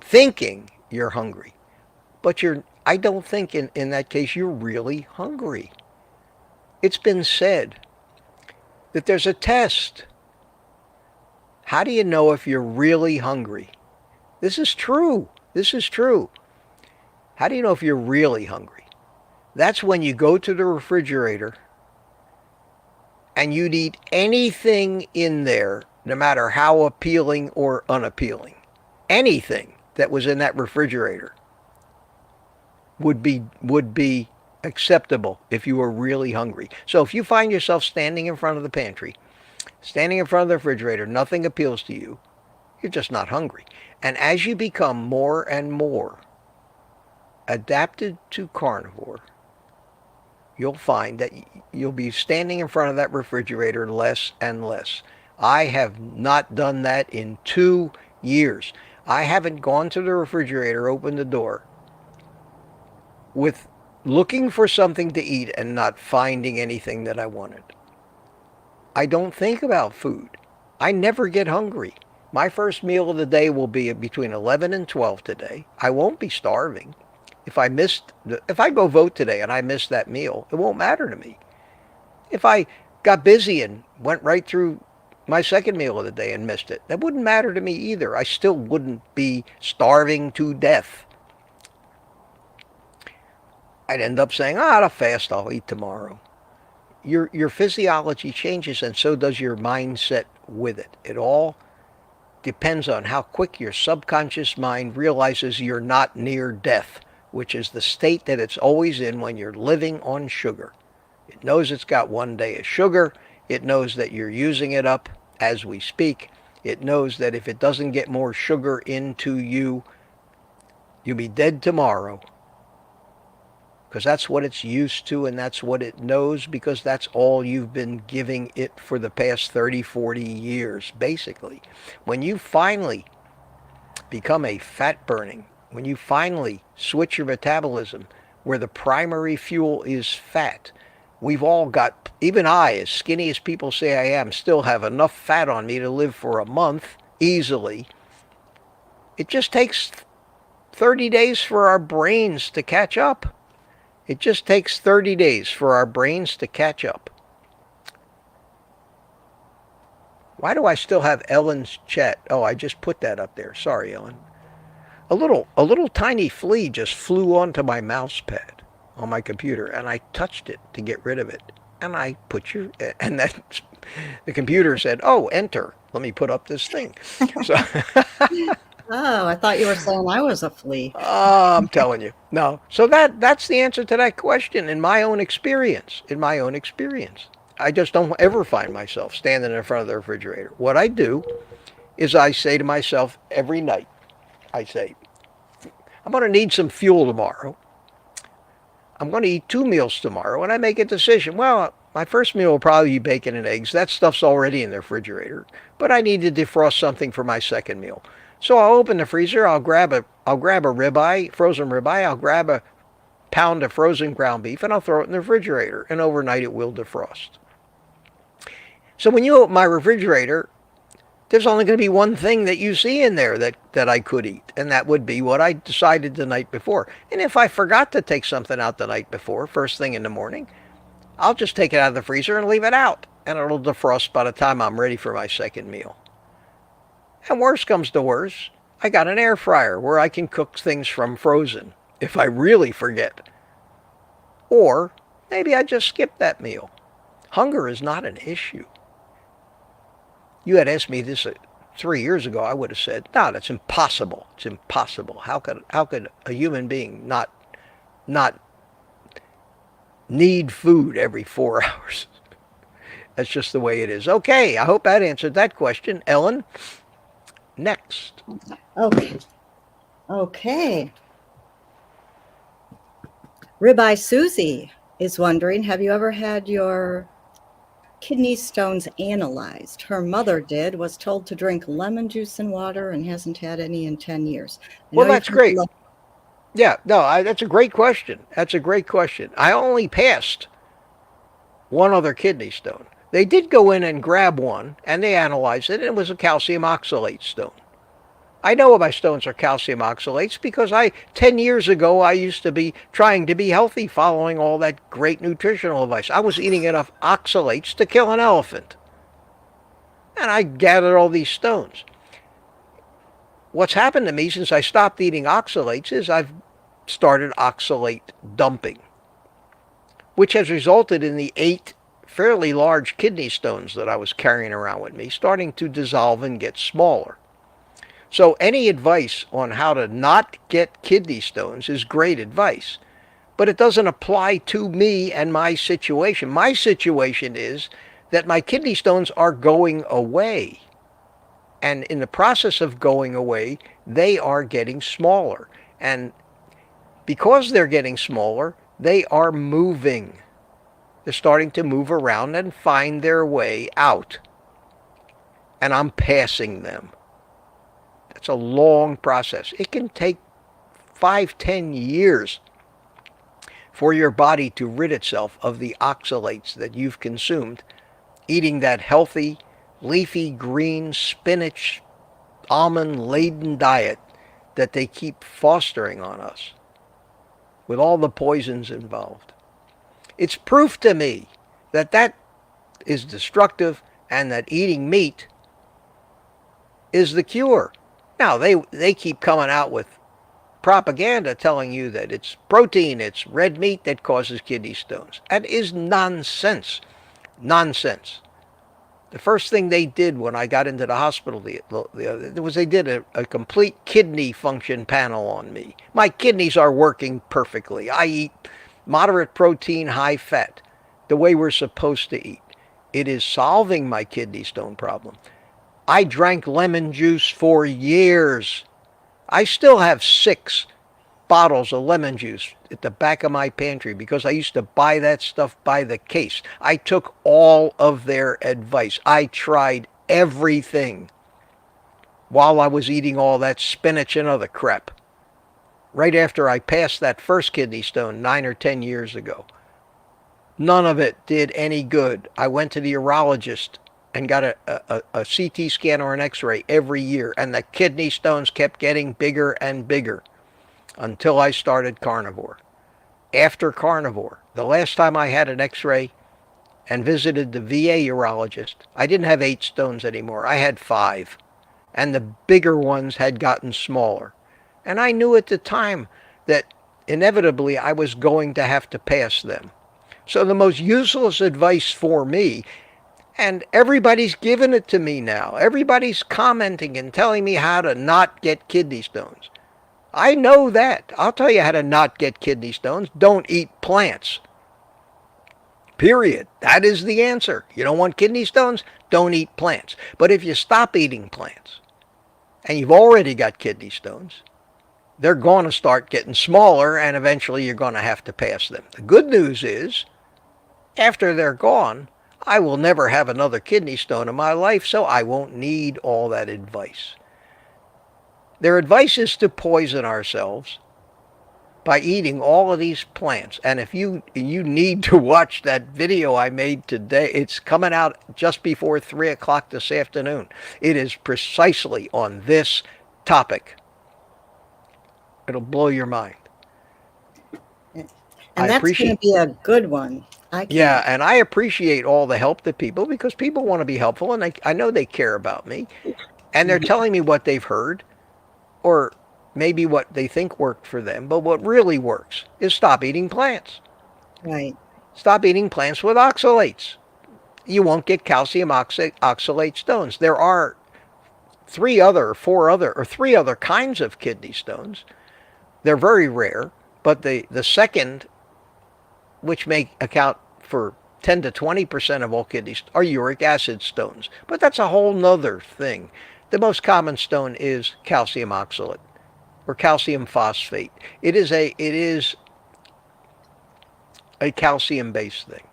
thinking you're hungry, but you're I don't think in that case you're really hungry. It's been said that there's a test. How do you know if you're really hungry? This is true. This is true. How do you know if you're really hungry? That's when you go to the refrigerator and you'd eat anything in there, no matter how appealing or unappealing. Anything that was in that refrigerator would be acceptable if you were really hungry. So if you find yourself standing in front of the pantry, standing in front of the refrigerator, nothing appeals to you, you're just not hungry. And as you become more and more adapted to carnivore, you'll find that you'll be standing in front of that refrigerator less and less. I have not done that in 2 years. I haven't gone to the refrigerator, opened the door, with looking for something to eat and not finding anything that I wanted. I don't think about food. I never get hungry. My first meal of the day will be between 11 and 12 today. I won't be starving. If I go vote today and I miss that meal, it won't matter to me. If I got busy and went right through my second meal of the day and missed it, that wouldn't matter to me either. I still wouldn't be starving to death. I'd end up saying, I'll fast, I'll eat tomorrow. Your physiology changes, and so does your mindset with it. It all depends on how quick your subconscious mind realizes you're not near death, which is the state that it's always in when you're living on sugar. It knows it's got 1 day of sugar. It knows that you're using it up as we speak. It knows that if it doesn't get more sugar into you, you'll be dead tomorrow. Because that's what it's used to, and that's what it knows, because that's all you've been giving it for the past 30, 40 years, basically. When you finally become a fat burning, when you finally switch your metabolism where the primary fuel is fat, we've all got, even I, as skinny as people say I am, still have enough fat on me to live for a month easily. It just takes 30 days for our brains to catch up. It just takes 30 days for our brains to catch up. Why do I still have Ellen's chat? Oh, I just put that up there. Sorry, Ellen. A little tiny flea just flew onto my mouse pad on my computer, and I touched it to get rid of it. And the computer said, "Oh, enter. Let me put up this thing." So Oh, I thought you were saying I was a flea. I'm telling you. No. So that's the answer to that question in my own experience. I just don't ever find myself standing in front of the refrigerator. What I do is I say to myself every night, I say, I'm going to need some fuel tomorrow. I'm going to eat 2 meals tomorrow, and I make a decision. Well, my first meal will probably be bacon and eggs. That stuff's already in the refrigerator, but I need to defrost something for my second meal. So I'll open the freezer, I'll grab a ribeye, frozen ribeye, I'll grab a pound of frozen ground beef, and I'll throw it in the refrigerator, and overnight it will defrost. So when you open my refrigerator, there's only going to be one thing that you see in there that I could eat, and that would be what I decided the night before. And if I forgot to take something out the night before, first thing in the morning, I'll just take it out of the freezer and leave it out, and it'll defrost by the time I'm ready for my second meal. And worse comes to worse, I got an air fryer where I can cook things from frozen if I really forget. Or maybe I just skip that meal. Hunger is not an issue. You had asked me this 3 years ago, I would have said, no, that's impossible. It's impossible. How could a human being not need food every 4 hours? That's just the way it is. Okay, I hope that answered that question. Ellen, next. Okay. Ribeye Susie is wondering, have you ever had your kidney stones analyzed? Her mother did, was told to drink lemon juice and water, and hasn't had any in 10 years. Well, that's great. Yeah, no, that's a great question. I only passed one other kidney stone. They did go in and grab one, and they analyzed it, and it was a calcium oxalate stone. I know my stones are calcium oxalates because 10 years ago, I used to be trying to be healthy following all that great nutritional advice. I was eating enough oxalates to kill an elephant. And I gathered all these stones. What's happened to me since I stopped eating oxalates is I've started oxalate dumping, which has resulted in the 8 fairly large kidney stones that I was carrying around with me starting to dissolve and get smaller. So any advice on how to not get kidney stones is great advice, but it doesn't apply to me and my situation. My situation is that my kidney stones are going away. And in the process of going away, they are getting smaller. And because they're getting smaller, they are moving. They're starting to move around and find their way out. And I'm passing them. It's a long process. It can take 5-10 years for your body to rid itself of the oxalates that you've consumed eating that healthy, leafy green, spinach, almond-laden diet that they keep fostering on us with all the poisons involved. It's proof to me that that is destructive and that eating meat is the cure. Now, they keep coming out with propaganda telling you that it's protein, it's red meat that causes kidney stones. That is nonsense. Nonsense. The first thing they did when I got into the hospital was they did a complete kidney function panel on me. My kidneys are working perfectly. I eat moderate protein, high fat, the way we're supposed to eat. It is solving my kidney stone problem. I drank lemon juice for years. I still have 6 bottles of lemon juice at the back of my pantry because I used to buy that stuff by the case. I took all of their advice. I tried everything while I was eating all that spinach and other crap. Right after I passed that first kidney stone 9 or 10 years ago. None of it did any good. I went to the urologist and got a CT scan or an x-ray every year, and the kidney stones kept getting bigger and bigger until I started carnivore. After carnivore, the last time I had an x-ray and visited the VA urologist, I didn't have 8 stones anymore. I had 5, and the bigger ones had gotten smaller. And I knew at the time that inevitably I was going to have to pass them. So the most useless advice for me, and everybody's giving it to me now. Everybody's commenting and telling me how to not get kidney stones. I know that. I'll tell you how to not get kidney stones. Don't eat plants. Period. That is the answer. You don't want kidney stones? Don't eat plants. But if you stop eating plants, and you've already got kidney stones, they're going to start getting smaller, and eventually you're going to have to pass them. The good news is, after they're gone, I will never have another kidney stone in my life, so I won't need all that advice. Their advice is to poison ourselves by eating all of these plants. And if you need to watch that video I made today, it's coming out just before 3 o'clock this afternoon. It is precisely on this topic. It'll blow your mind. And that's going to be a good one. Yeah, and I appreciate all the help that people, because people want to be helpful, and I know they care about me, and they're telling me what they've heard, or maybe what they think worked for them, but what really works is stop eating plants. Right. Stop eating plants with oxalates. You won't get calcium oxalate stones. There are 3 other kinds of kidney stones. They're very rare, but the second, which may account for 10 to 20% of all kidneys, are uric acid stones. But that's a whole nother thing. The most common stone is calcium oxalate or calcium phosphate. It is a calcium-based thing.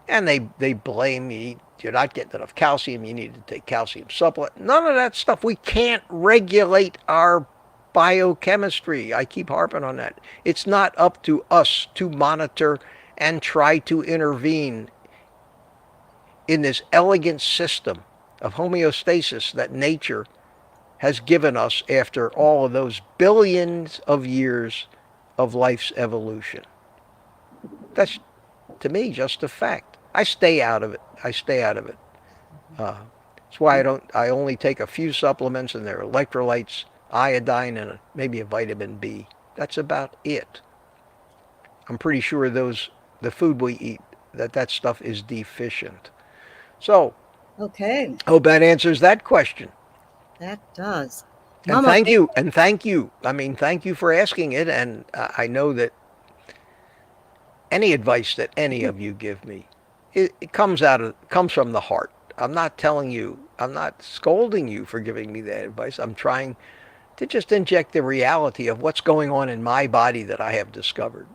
And they blame me. You're not getting enough calcium. You need to take calcium supplement. None of that stuff. We can't regulate our biochemistry. I keep harping on that. It's not up to us to monitor and try to intervene in this elegant system of homeostasis that nature has given us after all of those billions of years of life's evolution. That's, to me, just a fact. I stay out of it. I stay out of it. That's why I only take a few supplements, and they're electrolytes, iodine, and maybe a vitamin B. That's about it. I'm pretty sure the food we eat, that stuff is deficient. So, Okay, hope that answers that question. that does. And Mama thank Bear, you. And thank you. I mean, thank you for asking it. And I know that any advice that any of you give me, it comes from the heart. I'm not telling you, I'm not scolding you for giving me that advice. I'm trying to just inject the reality of what's going on in my body that I have discovered.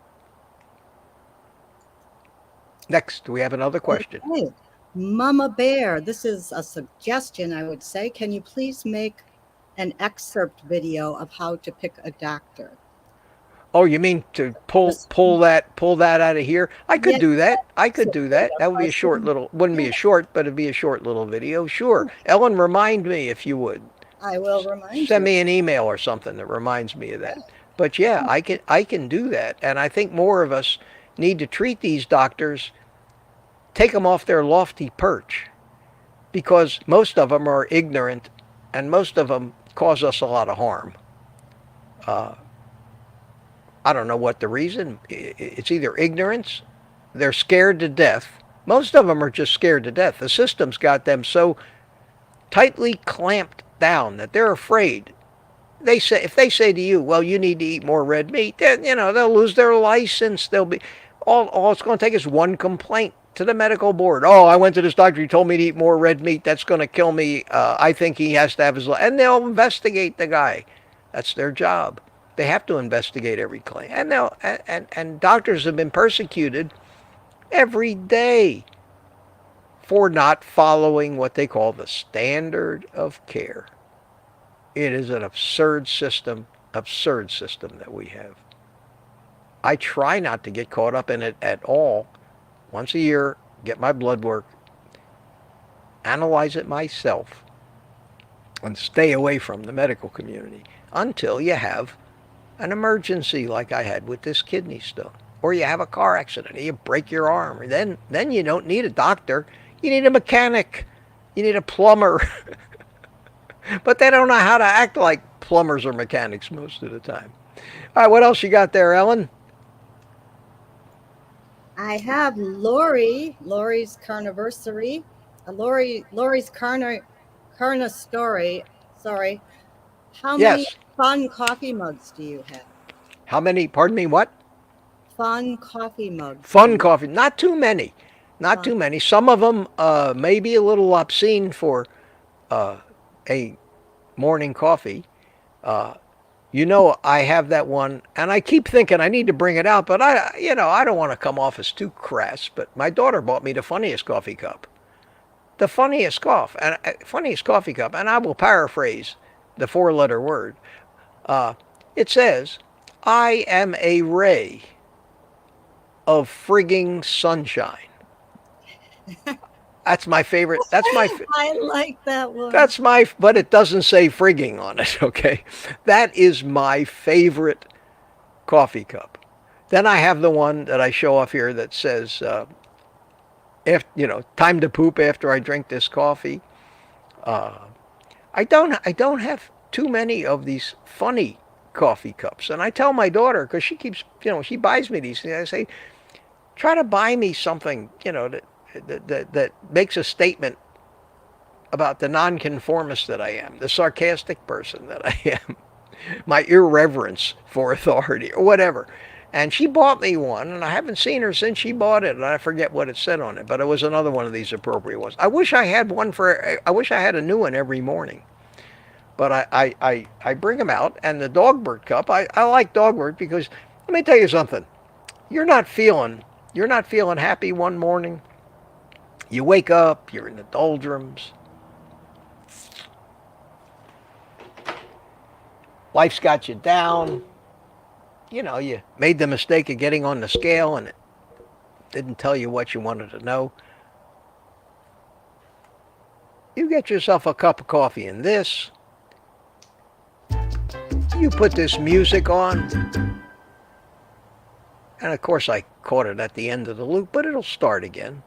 Next, we have another question. okay. Mama Bear, this is a suggestion, I would say. Can you please make an excerpt video of how to pick a doctor? Oh, you mean to pull that out of here? I could Yes, do that. I that's could a do great that. That would be a short question. little. Wouldn't be a short, but it'd be a short little video. Sure. Ellen, remind me if you would. I will remind Send you. me an email or something that reminds me of that. But yeah, I can do that, and I think more of us need to treat these doctors, take them off their lofty perch, because most of them are ignorant, and most of them cause us a lot of harm. Uh, I don't know what the reason. It's either ignorance, they're scared to death. Most of them are just scared to death. The system's got them so tightly clamped down that they're afraid. They say, if they say to you, "Well, you need to eat more red meat," then they'll lose their license. They'll be all it's going to take is one complaint to the medical board. "Oh, I went to this doctor. He told me to eat more red meat. That's going to kill me. I think he has to have his life." And they'll investigate the guy. That's their job. They have to investigate every claim. And and doctors have been persecuted every day for not following what they call the standard of care. It is an absurd system that we have. I try not to get caught up in it at all. Once a year, get my blood work, analyze it myself, and stay away from the medical community until you have an emergency like I had with this kidney stone. Or you have a car accident, or you break your arm. Then you don't need a doctor. You need a mechanic. You need a plumber. But they don't know how to act like plumbers or mechanics most of the time. All right, what else you got there, Ellen? I have Lori's Carniversary, Lori's Carna story. Sorry. How many Yes. fun coffee mugs do you have? How many, pardon me, what? Fun coffee mugs. Fun coffee. Not too many. Not too many. Some of them may be a little obscene for a morning coffee. I have that one, and I keep thinking I need to bring it out, but I don't want to come off as too crass. But my daughter bought me the funniest coffee cup, funniest coffee cup, and I will paraphrase the four-letter word. It says, "I am a ray of frigging sunshine." That's my favorite. I like that one. But it doesn't say frigging on it, okay? That is my favorite coffee cup. Then I have the one that I show off here that says, time to poop after I drink this coffee. I don't have too many of these funny coffee cups. And I tell my daughter, because she keeps, she buys me these things. I say, try to buy me something, that makes a statement about the nonconformist that I am, the sarcastic person that I am, my irreverence for authority or whatever. And she bought me one, and I haven't seen her since she bought it, and I forget what it said on it, but it was another one of these appropriate ones. I wish I had a new one every morning. But I bring them out, and the Dogbert cup, I like Dogbert because, let me tell you something, you're not feeling happy one morning. You wake up, you're in the doldrums. Life's got you down. You made the mistake of getting on the scale and it didn't tell you what you wanted to know. You get yourself a cup of coffee in this, you put this music on, and of course I caught it at the end of the loop, but it'll start again.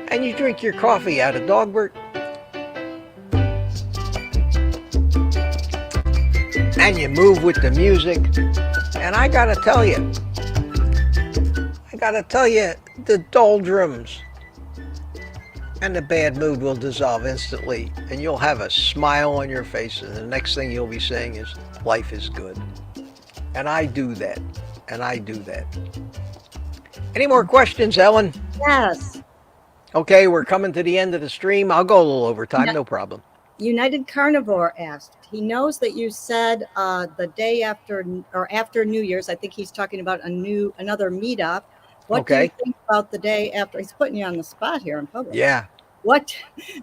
And you drink your coffee out of Dogbert, and you move with the music. And I gotta tell you, the doldrums and the bad mood will dissolve instantly, and you'll have a smile on your face, and the next thing you'll be saying is, life is good. And I do that. Any more questions, Ellen? Yes. Okay, we're coming to the end of the stream. I'll go a little over time, no problem. United Carnivore asked, he knows that you said the day after or after New Year's, I think he's talking about another meetup. What do you think about the day after? He's putting you on the spot here in public. Yeah. What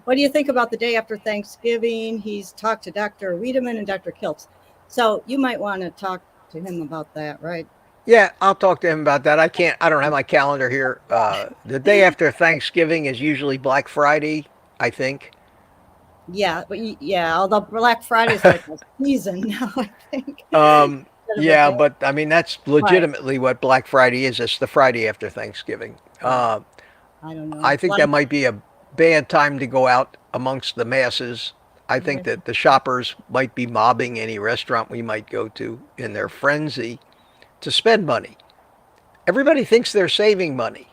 do you think about the day after Thanksgiving? He's talked to Dr. Wiedemann and Dr. Kiltz. So you might want to talk to him about that, right? Yeah, I'll talk to him about that. I don't have my calendar here. The day after Thanksgiving is usually Black Friday, I think. Yeah, but although Black Friday's like a season now, I think. Yeah, but I mean, that's legitimately what Black Friday is. It's the Friday after Thanksgiving. I don't know. I think that might be a bad time to go out amongst the masses. I think that the shoppers might be mobbing any restaurant we might go to in their frenzy to spend money. Everybody thinks they're saving money.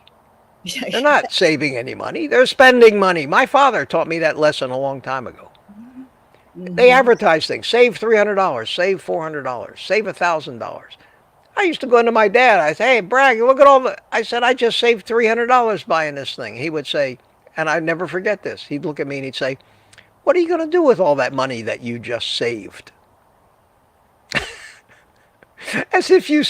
They're not saving any money. They're spending money. My father taught me that lesson a long time ago. They advertise things. Save $300. Save $400. Save $1,000. I used to go into my dad. I say, hey, Bragg, look at all the... I said, I just saved $300 buying this thing. He would say, and I'd never forget this. He'd look at me and he'd say, what are you going to do with all that money that you just saved? As if you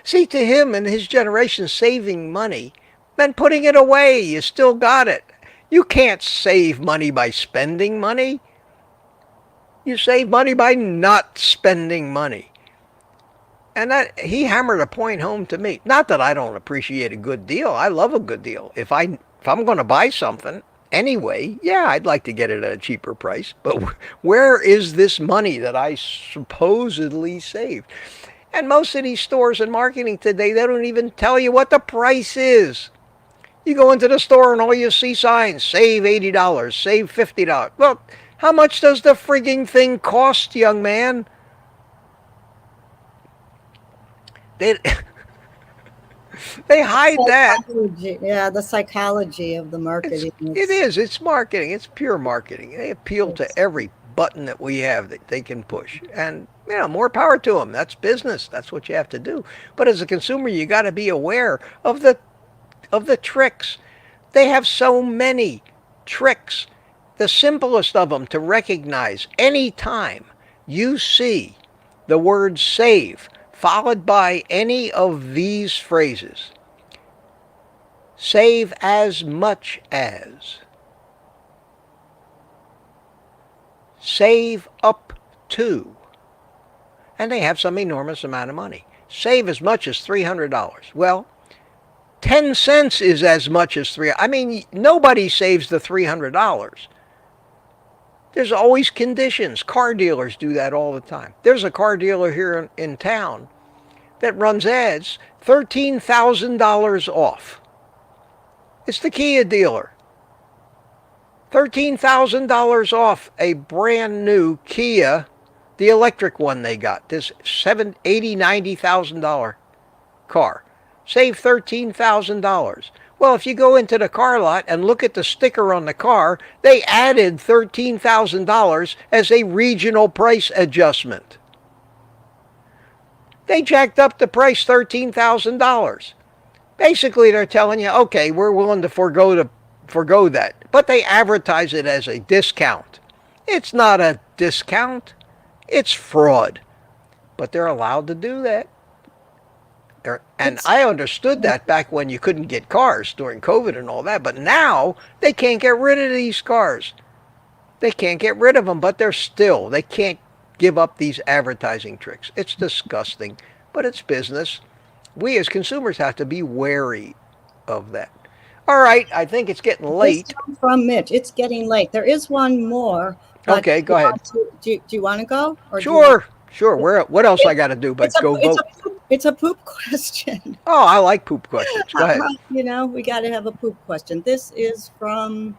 see, to him and his generation, saving money meant putting it away. You still got it. You can't save money by spending money. You save money by not spending money. And that he hammered a point home to me. Not that I don't appreciate a good deal. I love a good deal. If I'm going to buy something anyway, yeah, I'd like to get it at a cheaper price. But where is this money that I supposedly saved? And most of these stores and marketing today, they don't even tell you what the price is. You go into the store and all you see signs, save $80, save $50. Well, how much does the frigging thing cost, young man? They hide that. Yeah, the psychology of the marketing. It is. It's marketing. It's pure marketing. They appeal to every button that we have that they can push. And, more power to them. That's business. That's what you have to do. But as a consumer, you got to be aware of the tricks. They have so many tricks. The simplest of them to recognize any time you see the word save followed by any of these phrases. Save as much as. Save up to. And they have some enormous amount of money. Save as much as $300. Well, 10 cents is as much as nobody saves the $300. There's always conditions. Car dealers do that all the time. There's a car dealer here in town that runs ads, $13,000 off. It's the Kia dealer. $13,000 off a brand new Kia, the electric one they got. This $80,000, $90,000 car. Save $13,000. Well, if you go into the car lot and look at the sticker on the car, they added $13,000 as a regional price adjustment. They jacked up the price $13,000. Basically, they're telling you, okay, we're willing to forgo that. But they advertise it as a discount. It's not a discount. It's fraud. But they're allowed to do that. And I understood that back when you couldn't get cars during COVID and all that. But now they can't get rid of these cars. They can't get rid of them, but they can't give up these advertising tricks. It's disgusting, but it's business. We as consumers have to be wary of that. All right, I think it's getting late. From Mitch, it's getting late. There is one more. But Okay, do go you ahead. want to- do you want to go? Or do you want, Sure. What else I got to do but go vote? it's a poop question. Oh, I like poop questions. Go ahead. We got to have a poop question. This is from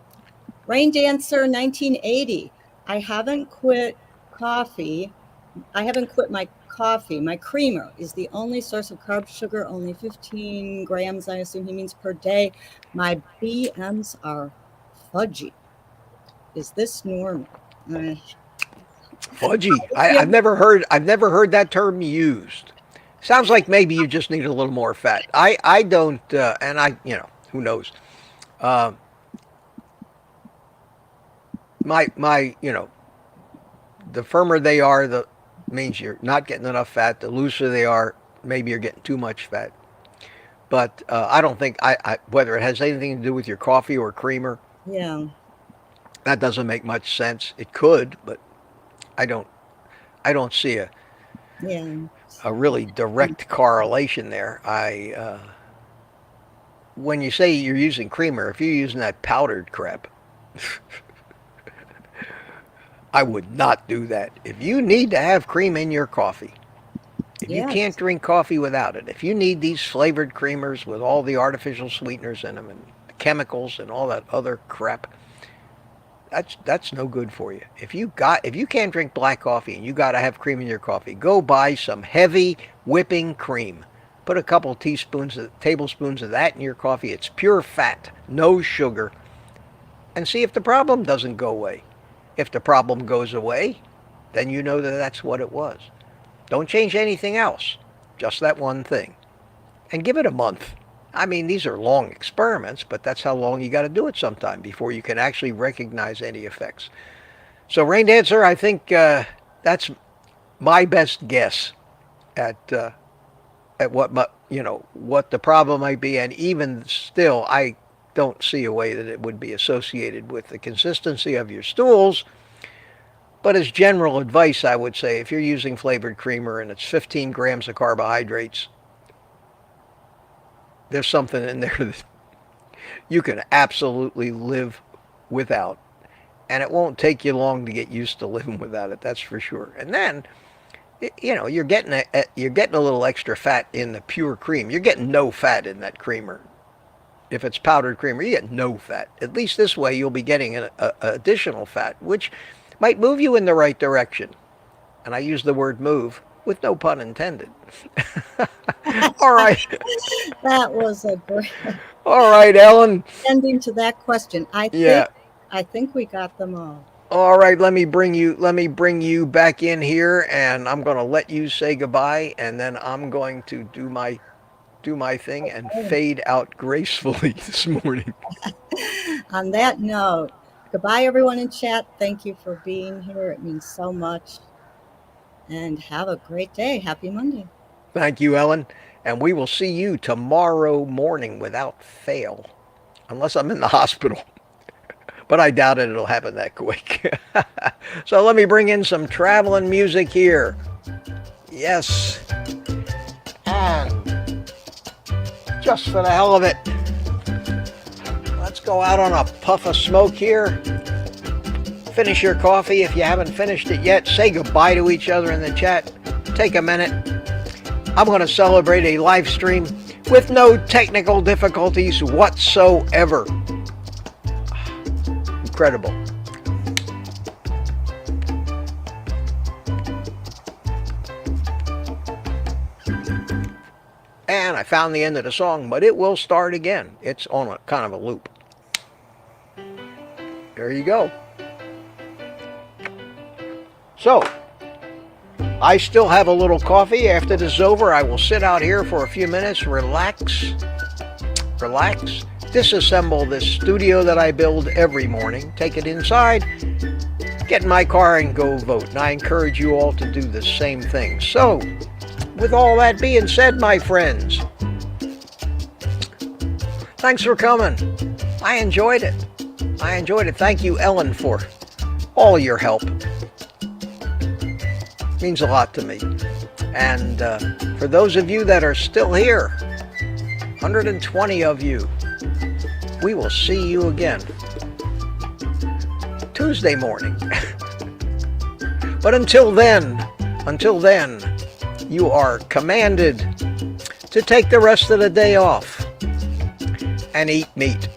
Rain Dancer 1980. I haven't quit coffee. I haven't quit my coffee. My creamer is the only source of carb sugar, only 15 grams, I assume he means per day. My BMs are fudgy. Is this normal? Fudgy. I've never heard that term used. Sounds like maybe you just need a little more fat. I don't, and who knows. My the firmer they are, the means you're not getting enough fat. The looser they are, maybe you're getting too much fat. But I don't think whether it has anything to do with your coffee or creamer. Yeah. That doesn't make much sense. It could, but I don't see a really direct correlation there. When you say you're using creamer, if you're using that powdered crap, I would not do that. If you need to have cream in your coffee, if you can't drink coffee without it, if you need these flavored creamers with all the artificial sweeteners in them and chemicals and all that other crap, that's no good for you. If you can't drink black coffee and you got to have cream in your coffee, go buy some heavy whipping cream. Put a couple tablespoons of that in your coffee. It's pure fat, no sugar, and see if the problem doesn't go away. If the problem goes away, then you know that that's what it was. Don't change anything else, just that one thing, and give it a month. I mean, these are long experiments, but that's how long you got to do it sometime before you can actually recognize any effects. So, Rain Dancer, I think that's my best guess at what what the problem might be, and even still, I don't see a way that it would be associated with the consistency of your stools. But as general advice, I would say if you're using flavored creamer and it's 15 grams of carbohydrates, there's something in there that you can absolutely live without. And it won't take you long to get used to living without it, that's for sure. And then, you're getting a little extra fat in the pure cream. You're getting no fat in that creamer. If it's powdered creamer, you get no fat. At least this way you'll be getting an additional fat, which might move you in the right direction. And I use the word move with no pun intended. All right. That was a great All right, Ellen. ending to that question. I think we got them all. All right, let me bring you back in here, and I'm going to let you say goodbye, and then I'm going to do my thing and fade out gracefully this morning. On that note, goodbye, everyone in chat. Thank you for being here. It means so much. And have a great day. Happy Monday. Thank you, Ellen. And we will see you tomorrow morning without fail, unless I'm in the hospital. But I doubt it'll happen that quick. So let me bring in some traveling music here. Yes. And just for the hell of it, let's go out on a puff of smoke here. Finish your coffee if you haven't finished it yet. Say goodbye to each other in the chat. Take a minute. I'm going to celebrate a live stream with no technical difficulties whatsoever. Incredible. And I found the end of the song, but it will start again. It's on a kind of a loop. There you go. So, I still have a little coffee. After this is over, I will sit out here for a few minutes, relax, disassemble this studio that I build every morning, take it inside, get in my car and go vote. And I encourage you all to do the same thing. So, with all that being said, my friends, thanks for coming. I enjoyed it. Thank you, Ellen, for all your help. It means a lot to me. And for those of you that are still here, 120 of you, we will see you again Tuesday morning. But until then, you are commanded to take the rest of the day off and eat meat.